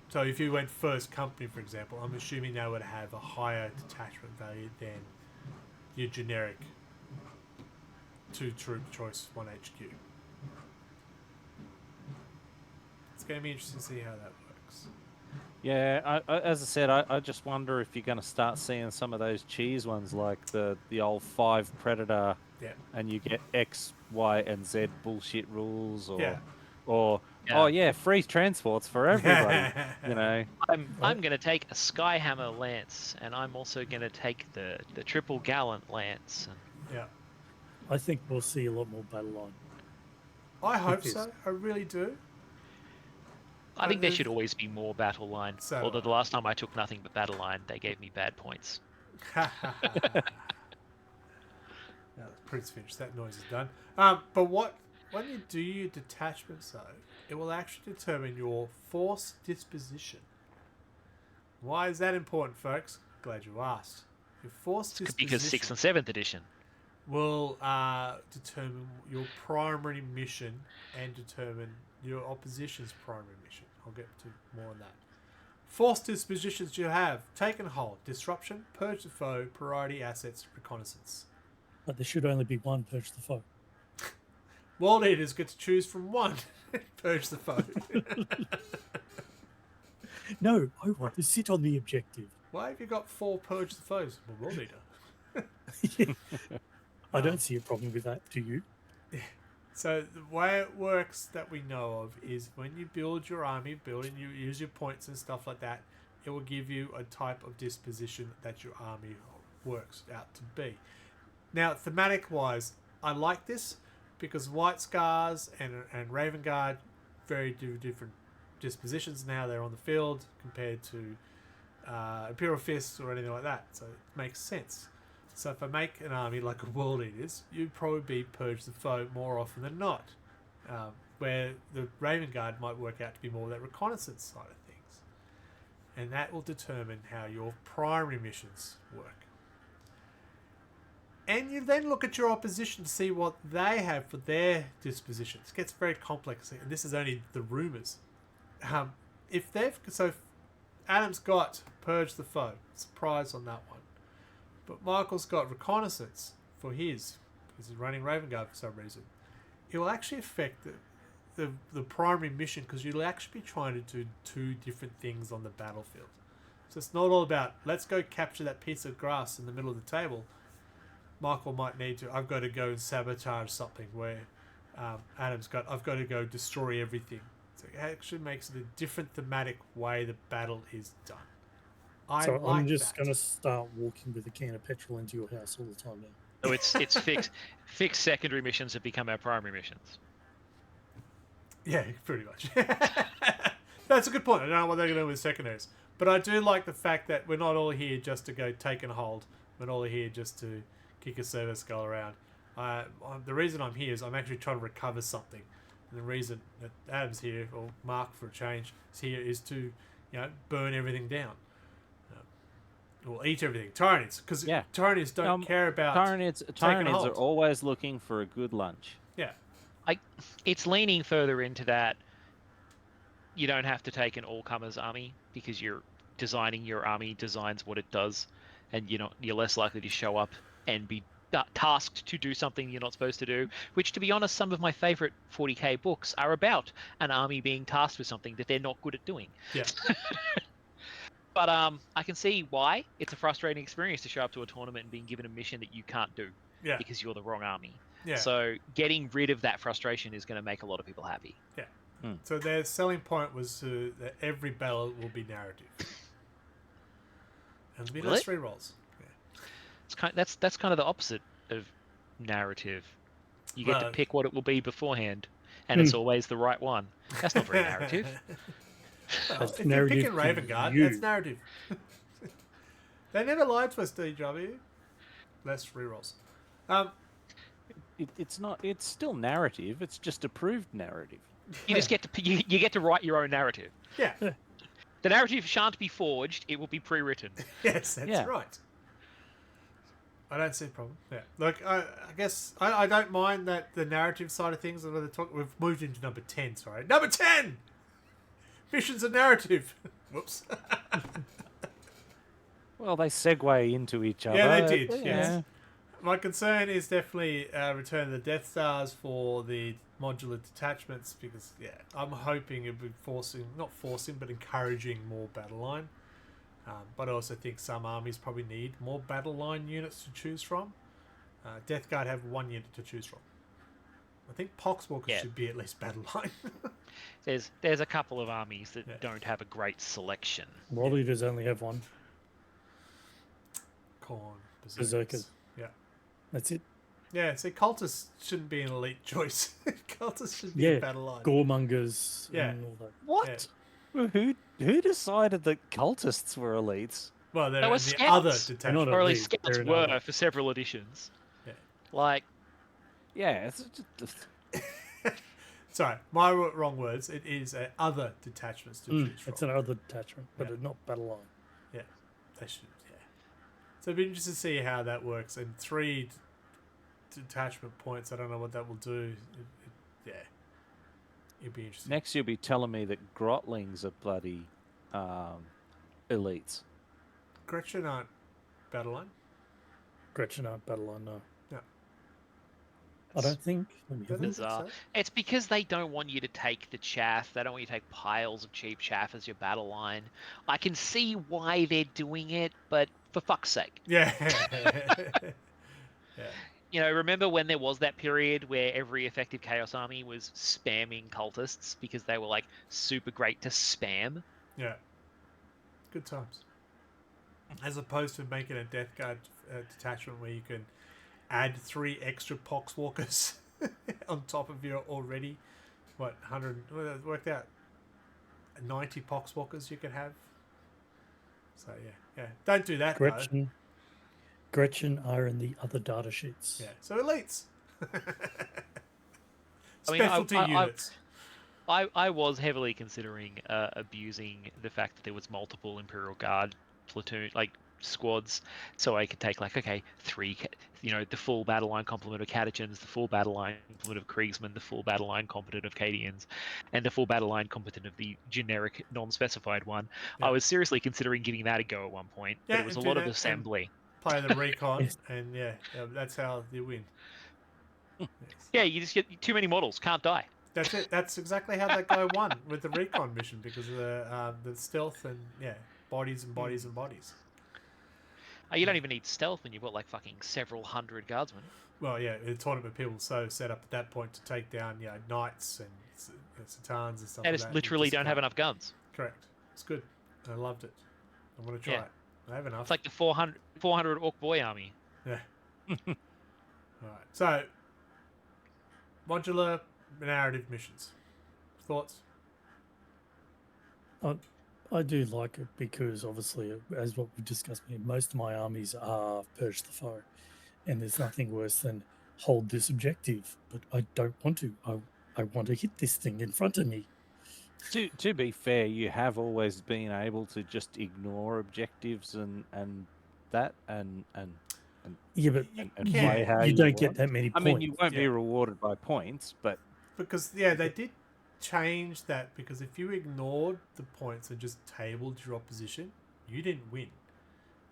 So if you went first company, for example, I'm assuming they would have a higher detachment value than your generic 2 troop choice 1 HQ. It's going to be interesting to see how that works. Yeah, as I said, I just wonder if you're going to start seeing some of those cheese ones like the old 5 Predator, and you get X, Y, and Z bullshit rules, free transports for everybody. I'm going to take a Skyhammer Lance, and I'm also going to take the Triple Gallant Lance. Yeah. I think we'll see a lot more battle line. I hope so. I really do. I think there should always be more battle line. Although the last time I took nothing but battle line, they gave me bad points. Prince finished. That noise is done. But when you do your detachments, though, it will actually determine your force disposition. Why is that important, folks? Glad you asked. Your force Because 6th disposition and 7th edition. will determine your primary mission and determine your opposition's primary mission. I'll get to more on that. Force dispositions you have: taken hold, disruption, purge the foe, priority assets, reconnaissance. But there should only be one purge the foe. World Eaters get to choose from one. Purge the foe. No, I want to sit on the objective. Why have you got 4 purge the foes? Well, World Eater. I don't see a problem with that, do you? So the way it works that we know of is when you build your army, you use your points and stuff like that, it will give you a type of disposition that your army works out to be. Now, thematic wise, I like this because White Scars and Raven Guard very different dispositions now they're on the field compared to Imperial Fists or anything like that. So it makes sense. So if I make an army like a World Eaters, you'd probably be Purge the Foe more often than not. Where the Raven Guard might work out to be more that reconnaissance side of things. And that will determine how your primary missions work. And you then look at your opposition to see what they have for their dispositions. It gets very complex, and this is only the rumours. If Adam's got Purge the Foe, surprise on that one. But Michael's got reconnaissance for his, because he's running Raven Guard for some reason. It will actually affect the primary mission, because you'll actually be trying to do 2 different things on the battlefield. So it's not all about, let's go capture that piece of grass in the middle of the table. Michael might need to, I've got to go and sabotage something, where Adam's got, I've got to go destroy everything. So it actually makes it a different thematic way the battle is done. I'm just going to start walking with a can of petrol into your house all the time now. So it's fixed secondary missions have become our primary missions. Yeah, pretty much. That's a good point. I don't know what they're going to do with secondaries. But I do like the fact that we're not all here just to go take and hold. We're not all here just to kick a service skull around. The reason I'm here is I'm actually trying to recover something. And the reason that Adam's here, or Mark for a change, is here is to, burn everything down. Or eat everything. Tyranids, because Tyranids don't care about Tyranids are always looking for a good lunch. Yeah. It's leaning further into that. You don't have to take an all-comers army because you're designing your army designs what it does, and you're less likely to show up and be tasked to do something you're not supposed to do. Which, to be honest, some of my favorite 40k books are about an army being tasked with something that they're not good at doing. Yeah. But I can see why it's a frustrating experience to show up to a tournament and being given a mission that you can't do because you're the wrong army. Yeah. So getting rid of that frustration is going to make a lot of people happy. Yeah. So their selling point was that every battle will be narrative. And there'll be less rerolls. Yeah. That's kind of the opposite of narrative. You get to pick what it will be beforehand, and it's always the right one. That's not very narrative. Well, if you're picking Raven Guard, that's narrative. They never lied to us, DW. Less rerolls. It's not. It's still narrative. It's just approved narrative. You just get to you get to write your own narrative. Yeah. The narrative shan't be forged. It will be pre-written. Yes, that's right. I don't see a problem. Yeah. Like, I guess I don't mind that the narrative side of things. We've moved into number 10. Sorry, number 10. Missions and narrative. Whoops. Well, they segue into each other. Yeah, they did. Yes. My concern is definitely return of the Death Stars for the modular detachments, because I'm hoping it'll be but encouraging more battle line. But I also think some armies probably need more battle line units to choose from. Death Guard have 1 unit to choose from. I think Poxwalker should be at least battle line. There's a couple of armies that don't have a great selection. World Eaters only have 1. Corn. Berserkers. Yeah. That's it. Yeah, see, Cultists shouldn't be an elite choice. Cultists should be a battle line. Goremongers and all that. What? Yeah. Who decided that cultists were elites? Well, they're They were in the other detachment. Or at least scouts were for several editions. Yeah. Like... Yeah, it's just... Sorry, my wrong words. It is other detachments to choose from. It's another detachment, but it's not battle line. Yeah, they should. So it'd be interesting to see how that works. And 3 detachment points, I don't know what that will do. Yeah. It'd be interesting. Next, you'll be telling me that Grotlings are bloody elites. Gretchen aren't battle line. Gretchen aren't battle line, no. No. I don't think. Let me have a look. Bizarre. so. It's because they don't want you to take the chaff. They don't want you to take piles of cheap chaff as your battle line. I can see why they're doing it, but for fuck's sake. Yeah. You know, remember when there was that period where every effective Chaos Army was spamming cultists because they were like super great to spam? Yeah. Good times. As opposed to making a Death Guard detachment where you can add 3 extra Poxwalkers on top of your already, 100, worked out 90 Poxwalkers you could have. So yeah. Don't do that though. Gretchen are in the other data sheets. Yeah. So elites. I mean, Specialty units. I was heavily considering abusing the fact that there was multiple Imperial Guard squads, so I could take 3, the full battle line complement of Catechins, the full battle line complement of Kriegsmen, the full battle line competent of Cadians, and the full battle line competent of the generic non-specified one. Yeah. I was seriously considering giving that a go at one point, but it was a lot of assembly. Play the recon, and that's how you win. Yes. Yeah, you just get too many models, can't die. That's it. That's exactly how that guy won with the recon mission, because of the stealth and bodies and bodies and bodies. You don't even need stealth when you've got fucking several hundred guardsmen. Well, yeah, the tournament people so set up at that point to take down knights and Satans and stuff. They like just that. literally don't have enough guns. Correct. It's good. I loved it. I want to try it. I have enough. It's like the 400 Orc Boy army. Yeah. All right. So, modular narrative missions. Thoughts? I do like it because obviously, as what we discussed, most of my armies are Purge the Foe, and there's nothing worse than hold this objective, but I don't want to. I want to hit this thing in front of me. To be fair, you have always been able to just ignore objectives and play how you don't want. get that many points. I mean, you won't be rewarded by points, but because they did change that, because if you ignored the points and just tabled your opposition, you didn't win.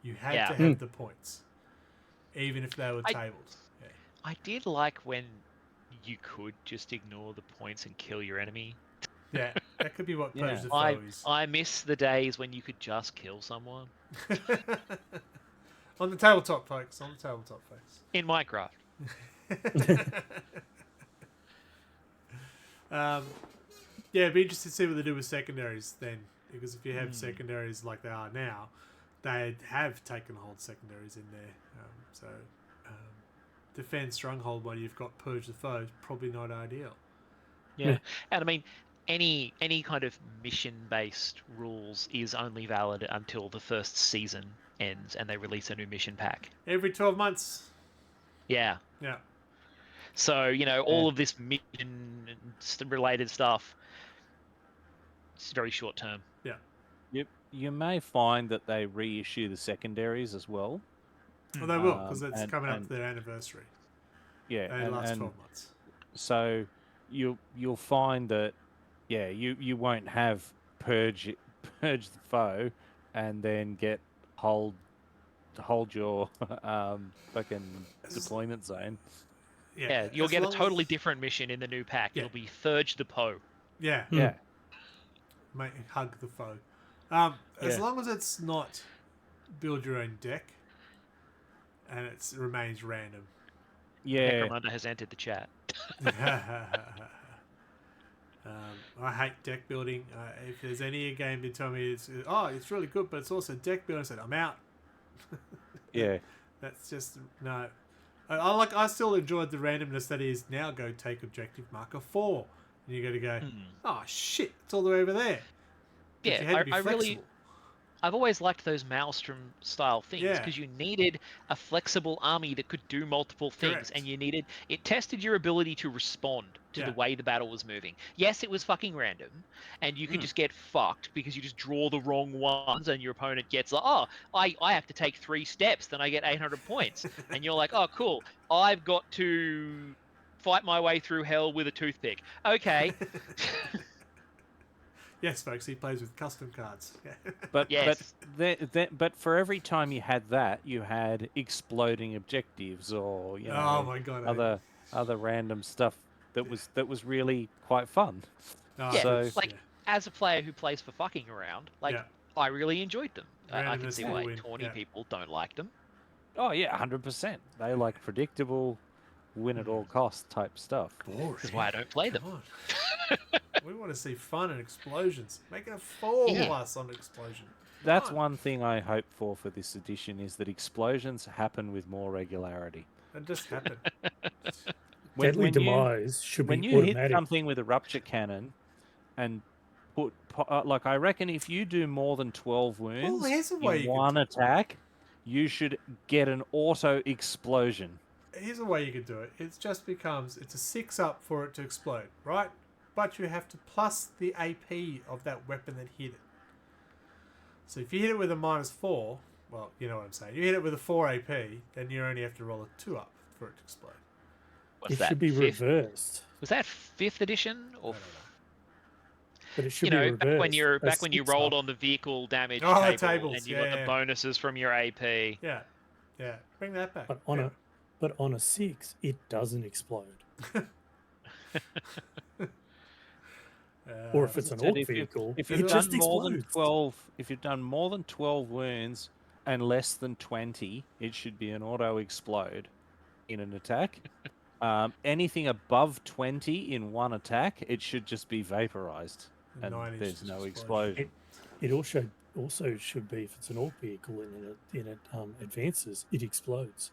You had to have the points, even if they were tabled. I did like when you could just ignore the points and kill your enemy. Yeah, that could be what Purge the Foe is. I miss the days when you could just kill someone. On the tabletop, folks. On the tabletop, folks. In Minecraft. It'd be interesting to see what they do with secondaries then, because if you have secondaries like they are now, they have taken hold secondaries in there. Defend Stronghold while you've got Purge the Foe is probably not ideal. Yeah. And I mean, any kind of mission-based rules is only valid until the first season ends and they release a new mission pack. Every 12 months. Yeah. Yeah. So, all of this mission-related stuff, it's very short term. Yeah. You may find that they reissue the secondaries as well. Well, they will, because it's coming up to their anniversary. Yeah. They last 12 months. So you'll find that, you won't have purge the foe and then get hold your fucking deployment zone. Yeah, you'll get a totally different mission in the new pack. It'll be Thurge the Poe. Yeah. Yeah. Mate, hug the foe. As long as it's not build your own deck and it remains random. Yeah. Necromunda has entered the chat. I hate deck building. If there's any game that tell me it's really good, but it's also deck building, I said I'm out. Yeah. That's just no. I still enjoyed the randomness that is now. Go take objective marker 4, and you got to go. Oh shit! It's all the way over there. But Yeah, you had to be I flexible. I've always liked those Maelstrom style things Yeah. because you needed a flexible army that could do multiple things, Correct. and it tested your ability to respond to the Yeah. way the battle was moving. Yes, it was fucking random, and you could just get fucked because you just draw the wrong ones, and your opponent gets like, oh, I have to take 3 steps, then I get 800 points, and you're like, oh, cool, I've got to fight my way through hell with a toothpick. Okay. Yes, folks, he plays with custom cards. Yeah. Yes. But for every time you had that, you had exploding objectives or Oh my god. other random stuff that was really quite fun. Oh, Yeah, So like as a player who plays for fucking around, like Yeah. I really enjoyed them. I can Randomness see will why win, tawny yeah. people don't like them. oh yeah, 100%. They like predictable, win at all costs type stuff. Boring. This is why I don't play them. Come on. We want to see fun and explosions. Make it a 4 Yeah. plus on explosion. That's Come on. one thing I hope for this edition is that explosions happen with more regularity. It just happened. Deadly Demise should when be you hit automatic. something with a rupture cannon and like I reckon if you do more than 12 wounds here's a way in one attack, you should get an auto explosion. Here's a way you could do it. It just becomes, it's a 6 up for it to explode, right? But you have to plus the AP of that weapon that hit it. So if you hit it with a -4, well, you know what I'm saying. You hit it with a 4 AP, then you only have to roll a 2 up for it to explode. What's It that? should be fifth? reversed. Was that 5th edition or? I don't know. But it should You be know, reversed. back when you Six rolled up. on the vehicle damage Oh, table tables, and you yeah, got the yeah. bonuses from your AP. Yeah. Yeah. Bring that back. But on a 6, it doesn't explode. Or if it's an Said orc vehicle, if it you've just done more than explodes. 12, if you've done more than 12 wounds and less than 20, it should be an auto explode in an attack. Anything above 20 in one attack, it should just be vaporized, and 9-inch there's no explosion. explosion. It also should be if it's an orc vehicle and it advances, it explodes.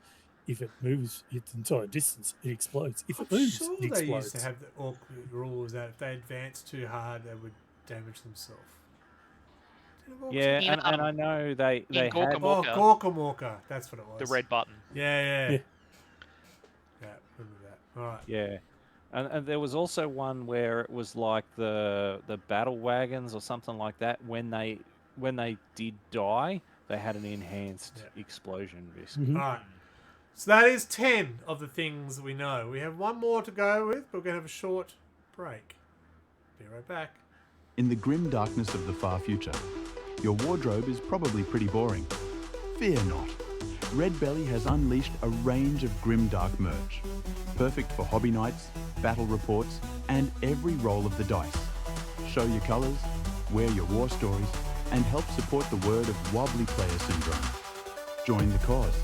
If it moves its entire distance, it explodes. If it I'm moves, sure it they explodes. used to have the orc rules that if they advanced too hard, they would damage themselves. Didn't orcs Yeah, In, and I know they had Gorka Oh, Morka, Gorkamorka. That's what it was. the red button. Yeah. Yeah. Yeah, remember that. All right. yeah, and there was also one where it was like the battle wagons or something like that. When they did die, they had an enhanced explosion risk. Mhm. All right. So that is 10 of the things we know. We have one more to go with, but we're going to have a short break. Be right back. In the grim darkness of the far future, your wardrobe is probably pretty boring. Fear not. RedBelly has unleashed a range of grimdark merch, perfect for hobby nights, battle reports, and every roll of the dice. Show your colours, wear your war stories, and help support the word of Wobbly player syndrome. Join the cause.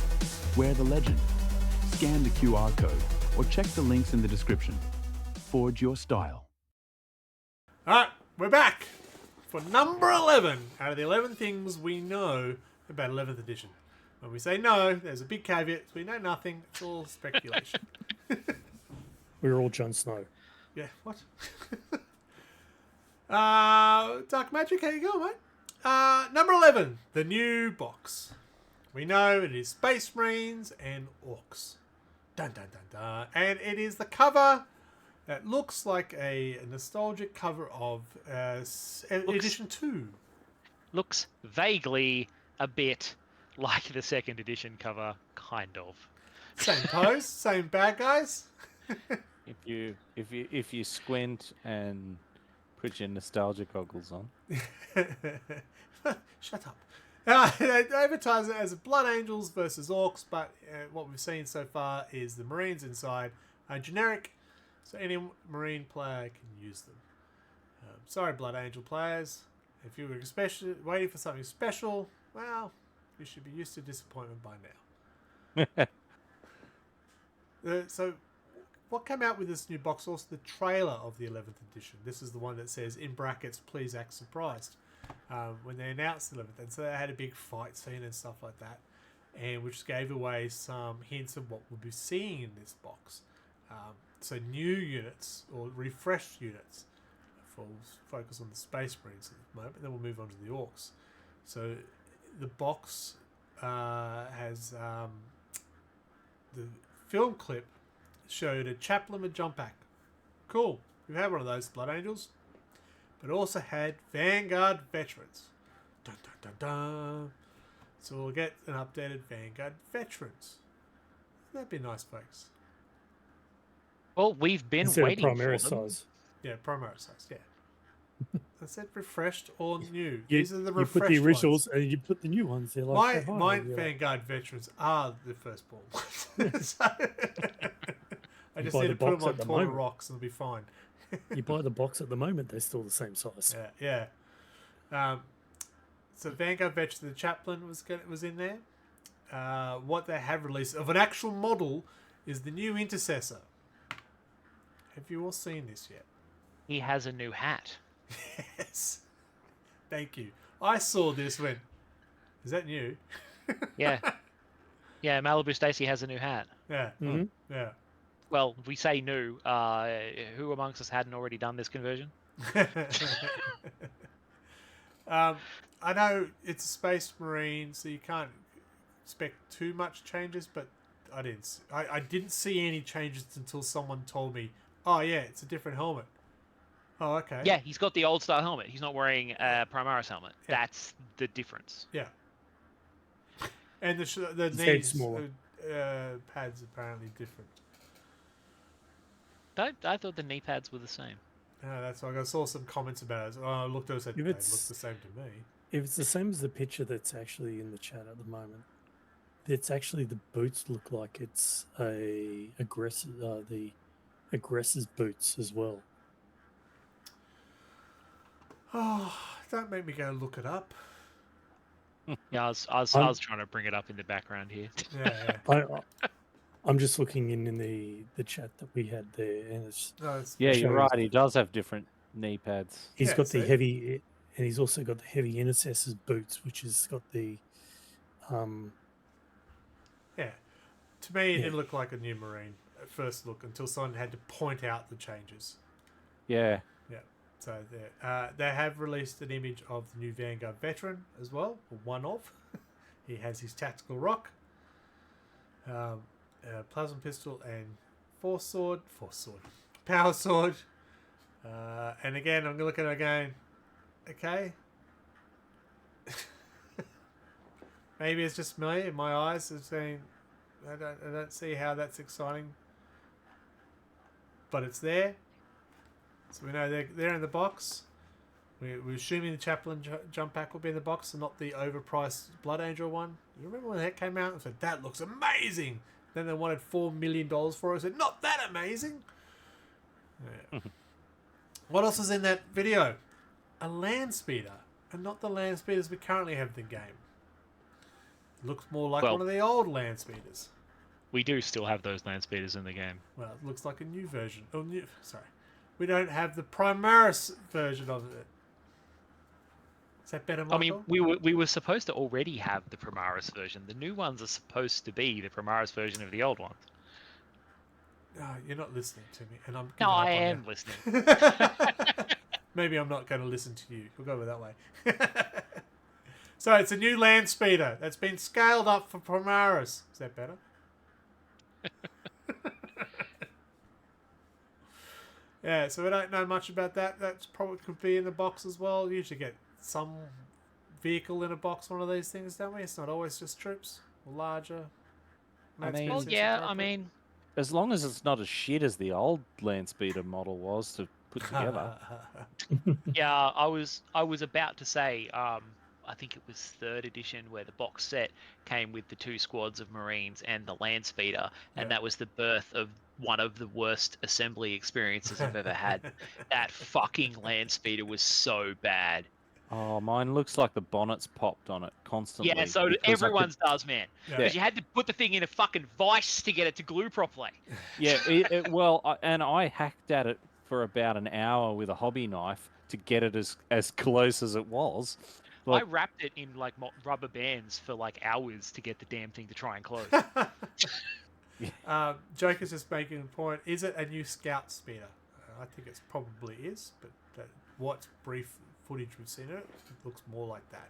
Wear the legend. Scan the QR code or check the links in the description. Forge your style. All right, we're back for number 11 out of the 11 things we know about 11th edition. When we say no, there's a big caveat. We know nothing. It's all speculation. We're all Jon Snow. Yeah, what? Dark Magic, how you going, mate? Number 11, the new box. We know it is Space Marines and Orcs. Dun dun dun dun. And it is the cover that looks like a nostalgic cover of Edition 2. Looks vaguely a bit like the 2nd edition cover, kind of. Same pose, same bad guys. If you squint and put your nostalgia goggles on. Shut up. They advertise it as Blood Angels versus Orcs, but what we've seen so far is the Marines inside are generic, so any Marine player can use them. Sorry, Blood Angel players. If you were waiting for something special, well, you should be used to disappointment by now. So, what came out with this new box? Also, the trailer of the 11th edition. This is the one that says, in brackets, please act surprised. When they announced the 11th, and so they had a big fight scene and stuff like that, and which gave away some hints of what we'll be seeing in this box. So new units or refreshed units. We'll focus on the Space Marines at the moment, and then we'll move on to the Orcs. So the box has the film clip showed a chaplain with jump pack. Cool. We've had one of those, Blood Angels. But also had Vanguard veterans. Dun, dun, dun, dun. So we'll get an updated Vanguard veterans. That'd be nice, folks. Well, we've been Instead of waiting for Primaris them. size. Yeah, Primary size, yeah. I said refreshed or new. You, These are the you refreshed put the originals ones. and you put the new ones. They're like My you're like, Vanguard veterans are the firstborn ones. So, I just buy need the to put box them on at the taller moment. rocks and it'll be fine. you buy the box at the moment, they're still the same size. Yeah. So Vanguard veterans, the chaplain was in there. What they have released of an actual model is the new intercessor. Have you all seen this yet? He has a new hat. Yes. Thank you. I saw this when. Is that new? Yeah. Yeah, Malibu Stacy has a new hat. Yeah. Mhm. Yeah. Well, we say new. Who amongst us hadn't already done this conversion? I know it's a Space Marine, so you can't expect too much changes, but I didn't see any changes until someone told me, oh yeah, it's a different helmet. Oh, okay. Yeah, he's got the old style helmet. He's not wearing a Primaris helmet. Yeah. That's the difference. Yeah. And the It's knees head smaller. pads apparently different. I thought the knee pads were the same. That's why I saw some comments about it. Oh, I looked at it and said, If they look it's- the same to me. If it's the same as the picture that's actually in the chat at the moment, it's actually the boots look like it's the aggressor's boots as well. Oh, don't make me go look it up. Yeah, I was trying to bring it up in the background here. Yeah. I'm just looking in the chat that we had there, and it's No, it's, Yeah, shows- you're right. He does have different knee pads. he's Yeah, got the see? heavy, and he's also got the heavy intercessor's boots, which has got the Yeah. To me, it Yeah. didn't look like a new Marine at first look until someone had to point out the changes. Yeah. So they have released an image of the new Vanguard veteran as well, or one of. He has his tactical rock, plasma pistol, and power sword. And again, I'm looking at it going, okay. Maybe it's just me and my eyes are saying, I don't see how that's exciting, but it's there. So we know they're in the box. We're assuming the chaplain jump pack will be in the box and not the overpriced Blood Angel one. You remember when that came out and said, that looks amazing? Then they wanted $4 million for it. I said, not that amazing. Yeah. What else is in that video? A land speeder. And not the land speeders we currently have in the game. Looks more like Well- one of the old land speeders. We do still have those land speeders in the game. Well, it looks like a new version. Sorry. We don't have the Primaris version of it. Is that better, Michael? I mean, we were supposed to already have the Primaris version. The new ones are supposed to be the Primaris version of the old ones. No, you're not listening to me, and I'm. No, giving up I on am you. listening. Maybe I'm not going to listen to you. We'll go with that way. So it's a new land speeder that's been scaled up for Primaris. Is that better? Yeah, so we don't know much about that. That's probably could be in the box as well. You usually get some vehicle in a box, one of these things, don't we? It's not always just troops or larger. I land mean- speeders Well, seems yeah, I appropriate. mean, As long as it's not as shit as the old land speeder model was to put together. yeah, I was about to say, I think it was 3rd edition where the box set came with the 2 squads of Marines and the land speeder, and Yeah. that was the birth of one of the worst assembly experiences I've ever had. That fucking land speeder was so bad. Oh, mine looks like the bonnet's popped on it constantly. Yeah, so because I could- everyone's does, man. Yeah. Because you had to put the thing in a fucking vice to get it to glue properly. Yeah, and I hacked at it for about an hour with a hobby knife to get it as close as it was. Like, I wrapped it in like rubber bands for like hours to get the damn thing to try and close. Joker's just making a point. Is it a new scout speeder? I think it probably is, but what brief footage we've seen of it, it looks more like that.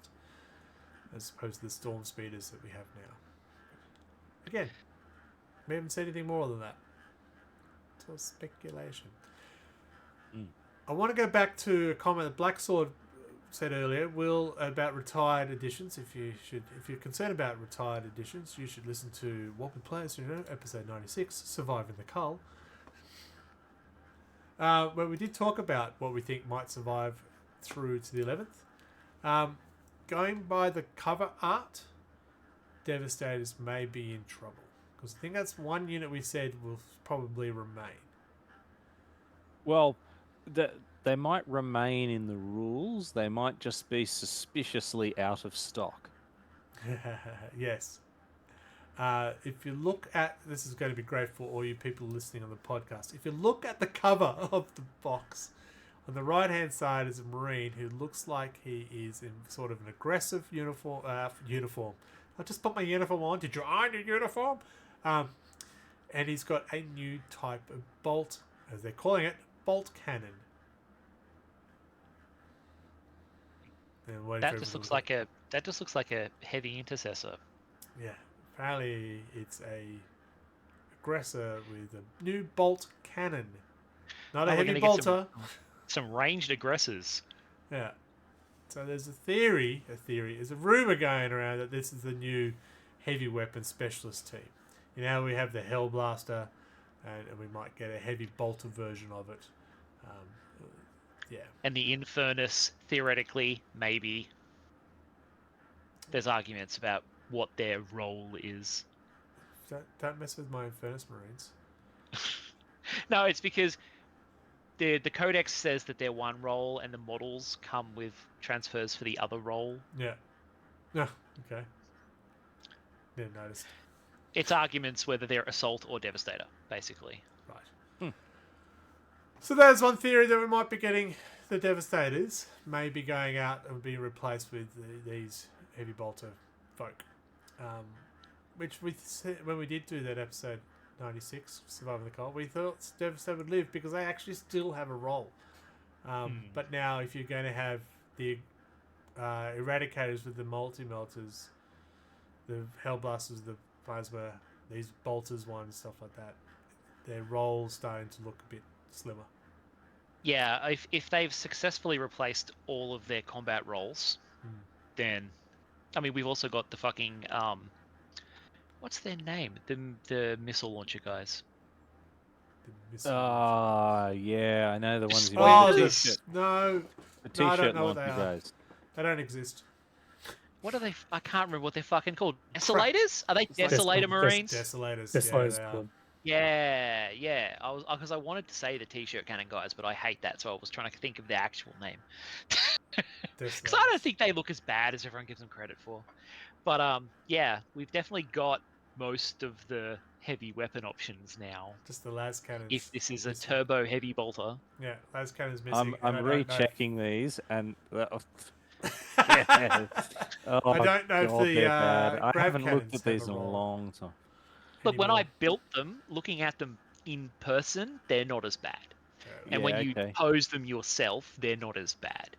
as opposed to the storm speeders that we have now. Again, we haven't said anything more than that. It's all speculation. I want to go back to a comment that Black Sword said earlier, Will, about retired editions. If you're concerned about retired editions, you should listen to What We Play, episode 96, Surviving the Cull. Where we did talk about what we think might survive through to the 11th. Going by the cover art, Devastators may be in trouble. Because I think that's one unit we said will probably remain. Well, they might remain in the rules. They might just be suspiciously out of stock. Yes. If you look at... This is going to be great for all you people listening on the podcast. If you look at the cover of the box, on the right-hand side is a Marine who looks like he is in sort of an aggressive uniform. I just put my uniform on. Did you iron your uniform? And he's got a new type of bolt, as they're calling it, bolt cannon. That just looks like a heavy intercessor. Yeah, apparently it's a aggressor with a new bolt cannon, not a heavy bolter. Some ranged aggressors. Yeah. So there's there's a rumor going around that this is the new heavy weapon specialist team. You know, we have the Hellblaster, and we might get a heavy bolter version of it. Yeah. And the Infernus, theoretically, maybe. There's arguments about what their role is. Don't mess with my Infernus Marines. No, it's because the Codex says that they're one role, and the models come with transfers for the other role. Yeah. No. Okay. Didn't notice. It's arguments whether they're Assault or Devastator, basically. Right. So there's one theory that we might be getting the Devastators may be going out and being replaced with these heavy bolter folk. Which we said when we did do that episode 96, Surviving the Cold, we thought Devastator would live because they actually still have a role. But now if you're going to have the Eradicators with the multi-melters, the Hellblasters, the Plasma, these bolters ones, stuff like that, their role's starting to look a bit slimmer. Yeah, if they've successfully replaced all of their combat roles, then... I mean, we've also got the fucking... what's their name? The missile launcher guys. Yeah, I know the ones you No, the t-shirt I don't know what they launcher are. guys. They don't exist. What are they? I can't remember what they're fucking called. Desolators? Are they Desolator Marines? Desolators. Desolators Yeah, Club. Yeah. I was because I wanted to say the T-shirt cannon guys, but I hate that, so I was trying to think of the actual name. Because I don't think they look as bad as everyone gives them credit for. But yeah, we've definitely got most of the heavy weapon options now. Just the las cannons. If this is a turbo heavy bolter. Yeah, las cannons missing. I'm rechecking these and. I don't know if the I grav haven't looked cannons at these have in a a role long time. Look, when I built them, looking at them in person, they're not as bad. And when you pose them yourself, they're not as bad.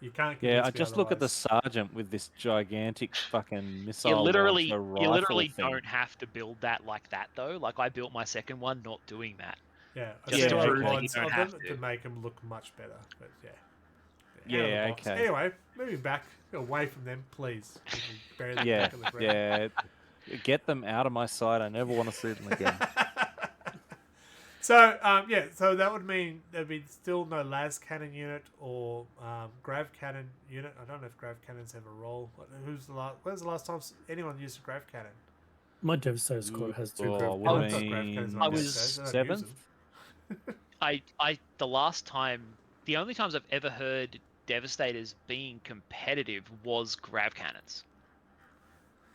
You can't. Yeah, I just look at the sergeant with this gigantic fucking missile. You literally thing. don't have to build that like that though. Like I built my second one, not doing that. Yeah, Just to prove that you mods don't of have them to. make them look much better. But yeah. Yeah, okay. Anyway, moving back away from them, please. Bury them Yeah, back in the ground. yeah. Get them out of my sight. I never want to see them again. So so that would mean there'd be still no las cannon unit or grav cannon unit. I don't know if grav cannons have a role. When's the last time anyone used a grav cannon? My Devastator squad has two grav what cannons. do I've got grav cannons. I was seventh. The only times I've ever heard Devastators being competitive was grav cannons.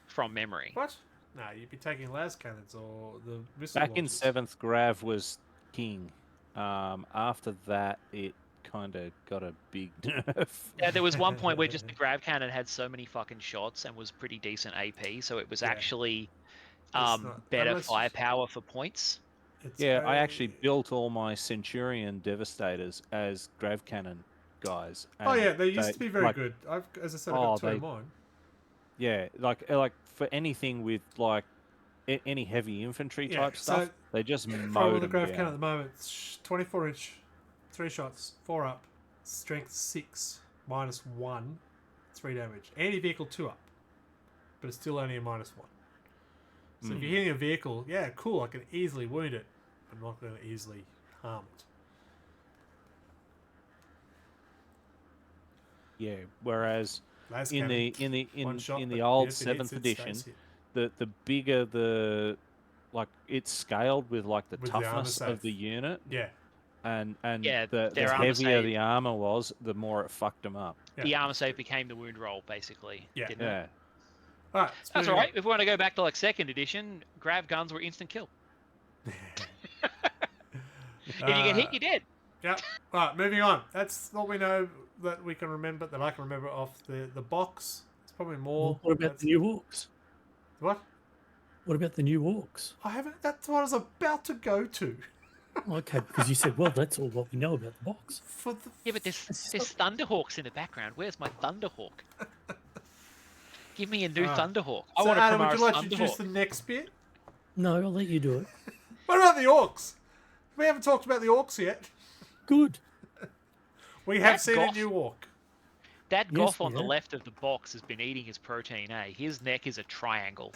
From memory. What? No, you'd be taking las cannons or the missile Back in launchers. 7th, Grav was king. After that, it kind of got a big nerf. Yeah, there was one point where just the grav cannon had so many fucking shots and was pretty decent AP, so it was actually better unless- firepower for points. It's Yeah, I very- actually built all my Centurion Devastators as Grav Cannon guys. Oh and yeah, they used to be very like, good. As I said, I got two they- of mine. Yeah, like for anything with like any heavy infantry Yeah, type stuff, so they just From mowed the them graph count at down. the moment, it's 24 inch, 3 shots, 4 up, strength 6, -1, 3 damage. Anti-vehicle 2 up, but it's still only a -1. So if you're hitting a vehicle, yeah, cool, I can easily wound it. I'm not going to easily harm it. Yeah, whereas Las in cannon, one in shot, in but the old if it hits, 7th it edition, stays hit. the bigger the like it's scaled with like the With the armor toughness of save. the unit, Yeah, and Yeah, the their armor heavier save. the armor was, the more it fucked them up. yeah. The armor save became the wound roll, basically. Yeah. Didn't it? Yeah, All right, That's all right. If we want to go back to like 2nd edition, grav guns were instant kill. If you get hit, you're dead. Yep. All right, moving on. That's what we know that we can remember, that I can remember off the box. It's probably more. What about the new orcs? What? What about the new orcs? I haven't. That's what I was about to go to. Okay, because you said, well, that's all what we know about the box. For the Yeah, but there's Thunderhawks in the background. Where's my Thunderhawk? Give me a new Thunderhawk. I so want a Adam, would Primaris you like to introduce Thunderhawk. the next bit? No, I'll let you do it. What about the orcs? We haven't talked about the orcs yet. Good. We have That seen goth- a new orc. That Yes, goth on we the have. left of the box has been eating his protein, eh? His neck is a triangle.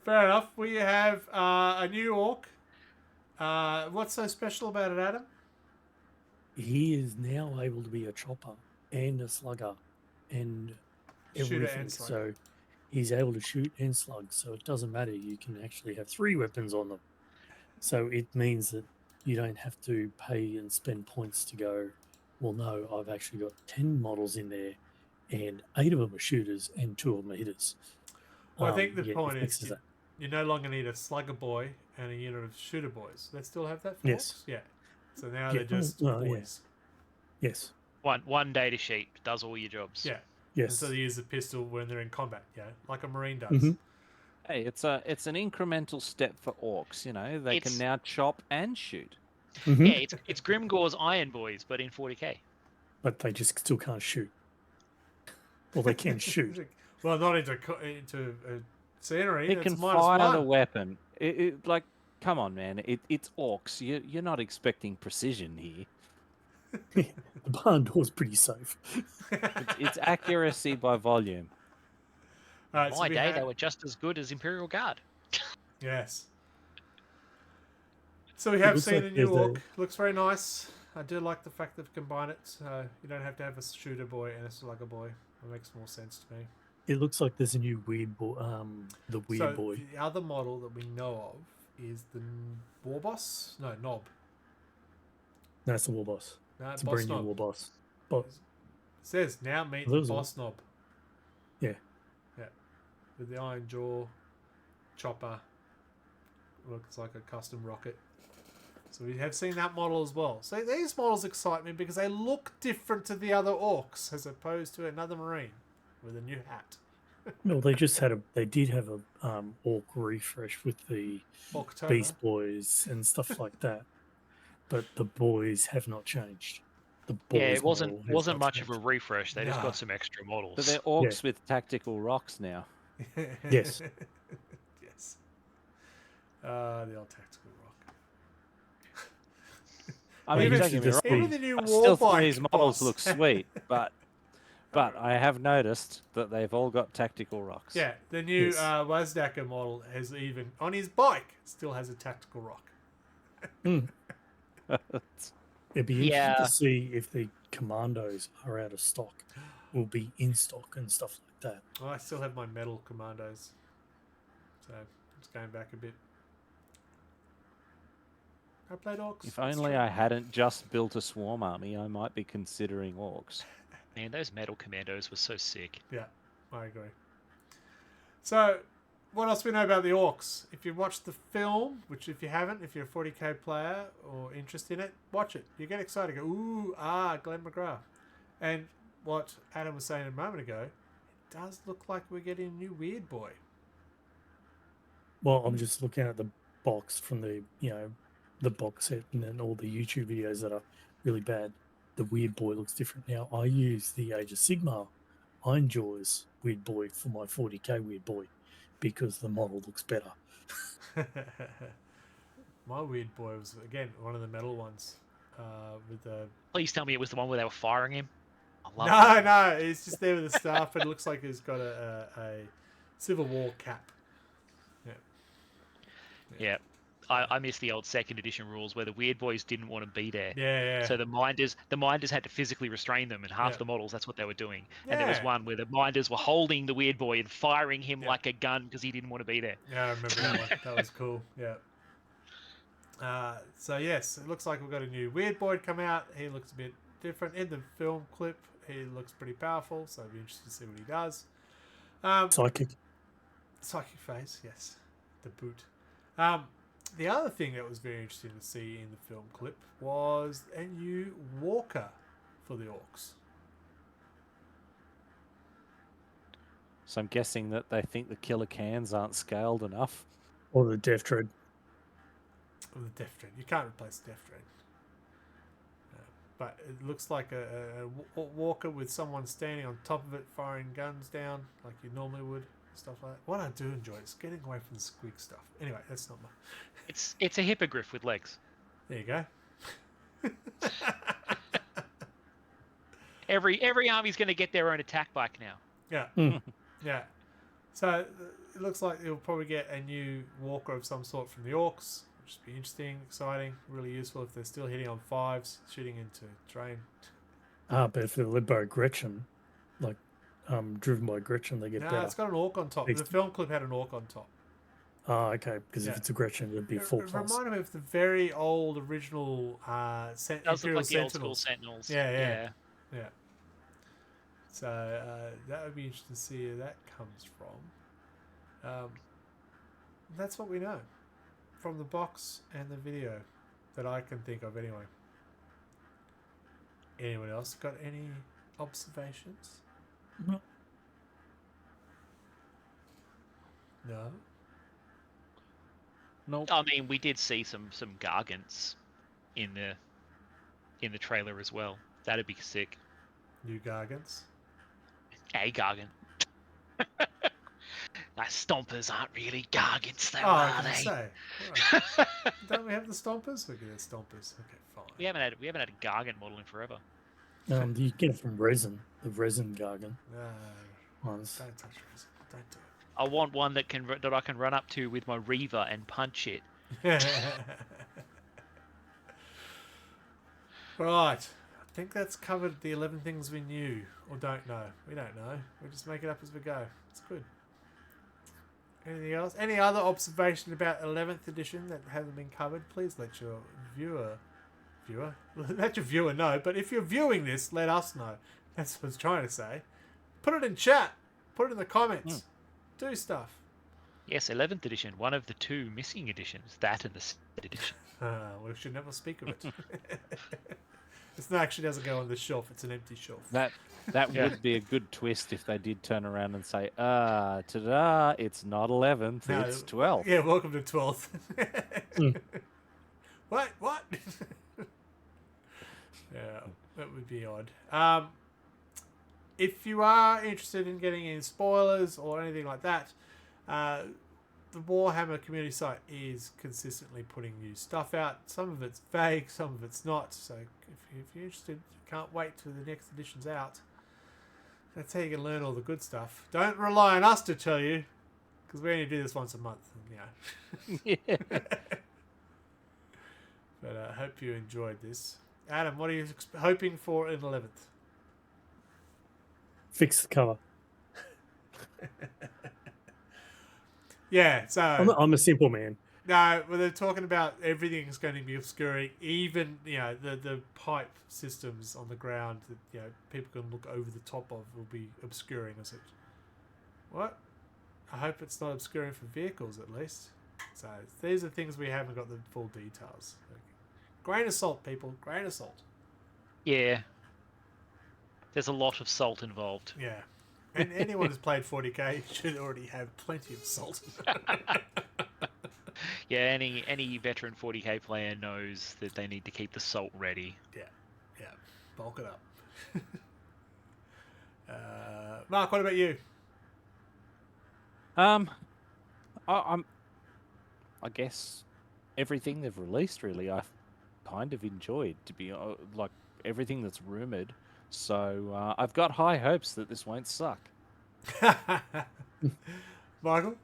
Fair enough. We have a new orc. What's so special about it, Adam? He is now able to be a chopper and a slugger and Shooter everything. and slugger. So he's able to shoot and slug. So it doesn't matter. You can actually have 3 weapons on them. So it means that you don't have to pay and spend points to go, well, no, I've actually got 10 models in there and 8 of them are shooters and 2 of them are hitters. Well, I think the it point is fixes you, that. you no longer need a slugger boy and a unit of shooter boys. They still have that for Yes. orcs? Yeah. So now Yeah, they're just well, yeah. boys. Yes. One data sheet does all your jobs. Yeah. And Yes. so they use the pistol when they're in combat, yeah, like a marine does. Mhm. hey, it's an incremental step for orcs. You know, they It's- can now chop and shoot. Mhm. Yeah, it's Grimgore's Iron Boys, but in 40k. But they just still can't shoot. Well, they can shoot. Well, not into scenery. It It's can -1. fire the weapon. Like, come on, man. It's orcs. You're not expecting precision here. The barn door's pretty safe. It's accuracy by volume. All right, In so my we day, have- they were just as good as Imperial Guard. Yes. So we have looks seen like a new there's a- orc. Looks very nice. I do like the fact they've combined it. So you don't have to have a shooter boy and a slugger boy. It makes more sense to me. It looks like there's a new weird boy. The weird So boy. the other model that we know of is the War Boss. No, Knob. No, it's the war boss. No, It's a Boss brand new Knob. war boss. But It says now meet Those the are- Boss Knob. Yeah. Yeah. With the iron jaw, chopper. Looks like a custom rocket. So we have seen that model as well. So these models excite me because they look different to the other orcs as opposed to another marine with a new hat. no, they did have a orc refresh with the October. Beast Boys and stuff like that. But the boys have not changed. The boys Yeah, it wasn't model has not much of a changed. refresh. They just No. got some extra models. But they're orcs with tactical rocks now. Yes. Yes. The old tactical rock. I mean, Even- don't get me wrong. Even the new I still think Warbike these models boss. look sweet, but I have noticed that they've all got tactical rocks. Yeah, the new Yes. Wazdaka model has even, on his bike, still has a tactical rock. It'd be interesting Yeah. to see if the commandos are out of stock, will be in stock and stuff like that. Well, I still have my metal commandos. So, it's going back a bit. I played orcs. If only I hadn't just built a swarm army, I might be considering orcs. Man, those metal commandos were so sick. Yeah, I agree. So, what else we know about the orcs? If you watched the film, which if you haven't, if you're a 40k player or interested in it, watch it. You get excited. Go, ooh, Glenn McGrath. And what Adam was saying a moment ago, it does look like we're getting a new weird boy. Well, I'm just looking at the box from the box set and then all the YouTube videos that are really bad. the Weird Boy looks different. Now, I use the Age of Sigmar Ironjaw's Weird Boy for my 40k Weird Boy because the model looks better. My Weird Boy was, again, one of the metal ones. With the... Please tell me it was the one where they were firing him. I love No, that. no, it's just there with the staff, but it looks like he's got a Civil War cap. Yeah. I miss the old second edition rules where the Weird Boys didn't want to be there. Yeah. So the minders had to physically restrain them, and half the models, that's what they were doing. And there was Yeah. one where the minders were holding the Weird Boy and firing him like a gun because he didn't want to be there. Yeah, I remember that one. That was cool. Yeah. So yes, it looks like we've got a new Weird Boy come out. He looks a bit different in the film clip. He looks pretty powerful, so I'd be interested to see what he does. Psychic phase, yes. The boot. The other thing that was very interesting to see in the film clip was a new walker for the orcs. So I'm guessing that they think the killer cans aren't scaled enough. Or the Death Dread. Or the Death Dread. You can't replace Death Dread. But it looks like a walker with someone standing on top of it firing guns down like you normally would. Stuff like that. What I do enjoy is getting away from the squeak stuff. Anyway, that's not my... It's a hippogriff with legs. There you go. Every army's going to get their own attack bike now. Yeah. Yeah. So it looks like you'll probably get a new walker of some sort from the orcs, which would be interesting, exciting, really useful if they're still hitting on 5s, shooting into terrain. But if they're led by Gretchen, like driven by Gretchen, they get better. It's got an orc on top. The film clip had an orc on top. Oh, okay. Because if it's a Gretchen, it'd be full It plus. reminded me of the very old original Those look Imperial like the old Sentinels. school Sentinels. Yeah. So that would be interesting to see where that comes from. That's what we know from the box and the video that I can think of anyway. Anyone else got any observations? No. No? Nope. I mean, we did see some gargants in the trailer as well. That'd be sick. New Gargants? A gargant. Like stompers aren't really gargants, though, I are was they? going to say. Right. Don't we have the Stompers? We can have Stompers. Okay, fine. We haven't had a gargant model in forever. You get it from resin, the resin Gargan No, ones. don't touch resin. Don't do I want one that I can run up to with my Reaver and punch it. it. Right. I think that's covered the 11 things we knew or don't know. We don't know. We just make it up as we go. It's good. Anything else? Any other observation about 11th edition that hasn't been covered? Please let your viewer let your viewer know. But if you're viewing this, let us know. That's what I was trying to say. Put it in chat. Put it in the comments. Do stuff. Yes, 11th edition, one of the 2 missing editions, that and the 2nd edition. We should never speak of it. It actually doesn't go on the shelf. It's an empty shelf. That would be a good twist if they did turn around and say, ta-da, it's not 11th, No, it's 12th. Yeah, welcome to 12th. What? Yeah, that would be odd. If you are interested in getting any spoilers or anything like that, the Warhammer community site is consistently putting new stuff out. Some of it's vague, some of it's not. So if you're interested, can't wait till the next edition's out. That's how you can learn all the good stuff. Don't rely on us to tell you, because we only do this once a month. Yeah. But I hope you enjoyed this. Adam, what are you hoping for in 11th? Fix the cover. Yeah, so... I'm a simple man. No, well, they're talking about everything's going to be obscuring, even, the pipe systems on the ground that, people can look over the top of will be obscuring us. What? I hope it's not obscuring for vehicles, at least. So, these are things we haven't got the full details. Grain of salt, people. Grain of salt. Yeah. There's a lot of salt involved. Yeah. And anyone who's played 40k should already have plenty of salt. Yeah, any veteran 40k player knows that they need to keep the salt ready. Yeah. Bulk it up. Mark, what about you? I guess everything they've released, really, I've kind of enjoyed. To be like everything that's rumored, so I've got high hopes that this won't suck. Michael?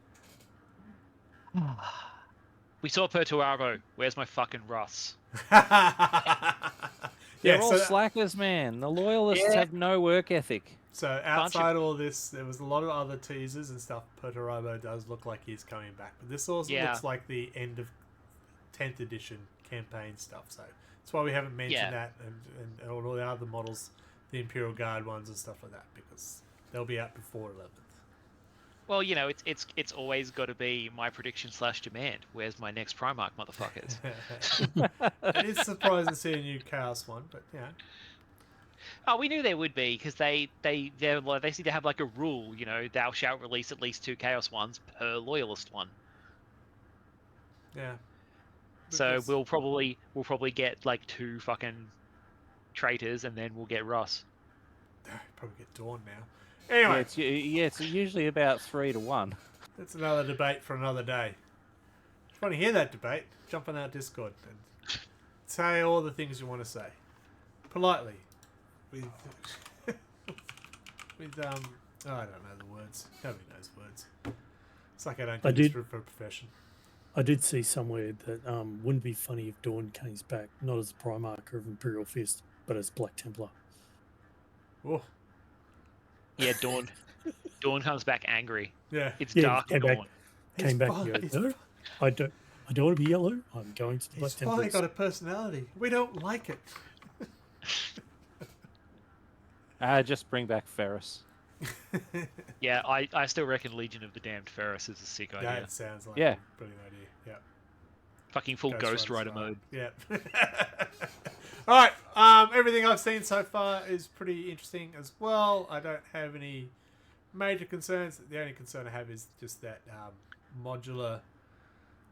We saw Pertuavo. Where's my fucking Russ? They're all slackers, man. The loyalists have no work ethic. So outside all this, there was a lot of other teasers and stuff. Perturobo does look like he's coming back, but this also looks like the end of 10th edition campaign stuff. So that's why we haven't mentioned that and all the other models, the Imperial Guard ones and stuff like that, because they'll be out before 11th. Well, you know, it's always got to be my prediction / demand. Where's my next Primarch, motherfuckers? It is surprising to see a new Chaos one, but yeah. Oh, we knew there would be, because they seem to have like a rule, you know, thou shalt release at least 2 Chaos ones per loyalist one. Yeah. So we'll probably get like 2 fucking traitors, and then we'll get Russ. Probably get Dawn now. Anyway, it's usually about 3 to 1. That's another debate for another day. If you want to hear that debate, jump on our Discord and say all the things you want to say politely. With I don't know the words. Nobody knows words. It's like I don't do this for a profession. I did see somewhere that wouldn't be funny if Dawn came back not as Primarch of Imperial Fist, but as Black Templar. Oh. Yeah, Dawn. Dawn comes back angry. Yeah. It's Dark Dawn. Came back and goes, no, I don't want to be yellow. I'm going to the Black Templars. He's finally got a personality. We don't like it. Just bring back Ferris. Yeah, I still reckon Legion of the Damned Ferris is a sick idea. That sounds like a brilliant idea. Yeah. Fucking full Ghost Rider mode. Yeah. Alright, everything I've seen so far is pretty interesting as well. I don't have any major concerns. The only concern I have is just that modular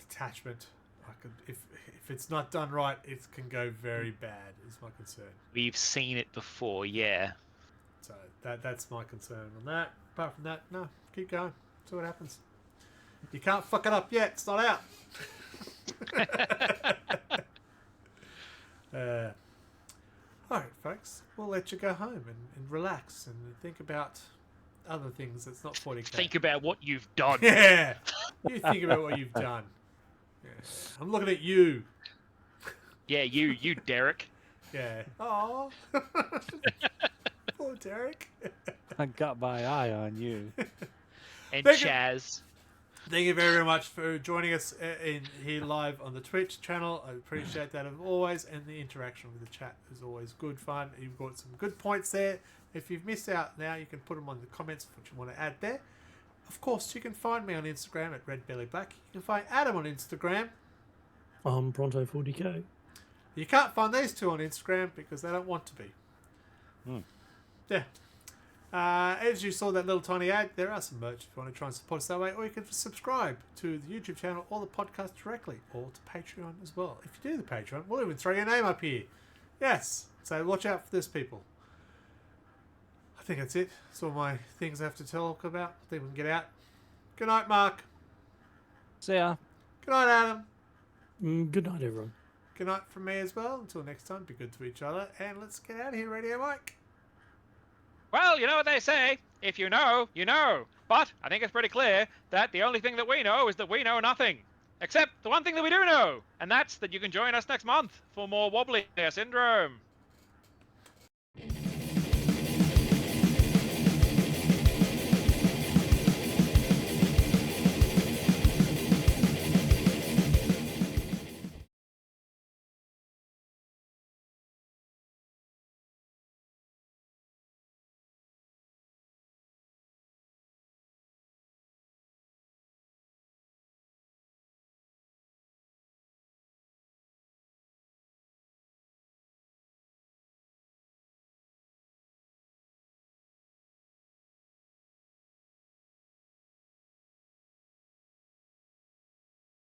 detachment. If it's not done right, it can go very bad, is my concern. We've seen it before, yeah. So that's my concern on that. Apart from that, no, keep going. See what happens. You can't fuck it up yet. It's not out. All right, folks. We'll let you go home and relax and think about other things that's not 40k. Think about what you've done. Yeah. You think about what you've done. Yeah. I'm looking at you. Yeah, you, Derek. Yeah. Aww. Poor Derek. I got my eye on you. And Chaz. Thank you very much for joining us here live on the Twitch channel. I appreciate that as always, and the interaction with the chat is always good fun. You've got some good points there. If you've missed out now, you can put them on the comments of what you want to add there. Of course, you can find me on Instagram at RedBellyBlack. You can find Adam on Instagram. Pronto40k. You can't find these two on Instagram because they don't want to be. Yeah. As you saw that little tiny ad, there are some merch if you want to try and support us that way, or you can subscribe to the YouTube channel or the podcast directly, or to Patreon as well. If you do the Patreon, we'll even throw your name up here. Yes. So watch out for this, people. I think that's it. That's all my things I have to talk about. I think we can get out. Good night, Mark. See ya. Good night, Adam. Good night, everyone. Good night from me as well. Until next time, be good to each other, and let's get out of here, Radio Mike. Well, you know what they say. If you know, you know. But I think it's pretty clear that the only thing that we know is that we know nothing. Except the one thing that we do know. And that's that you can join us next month for more Wobbly Syndrome.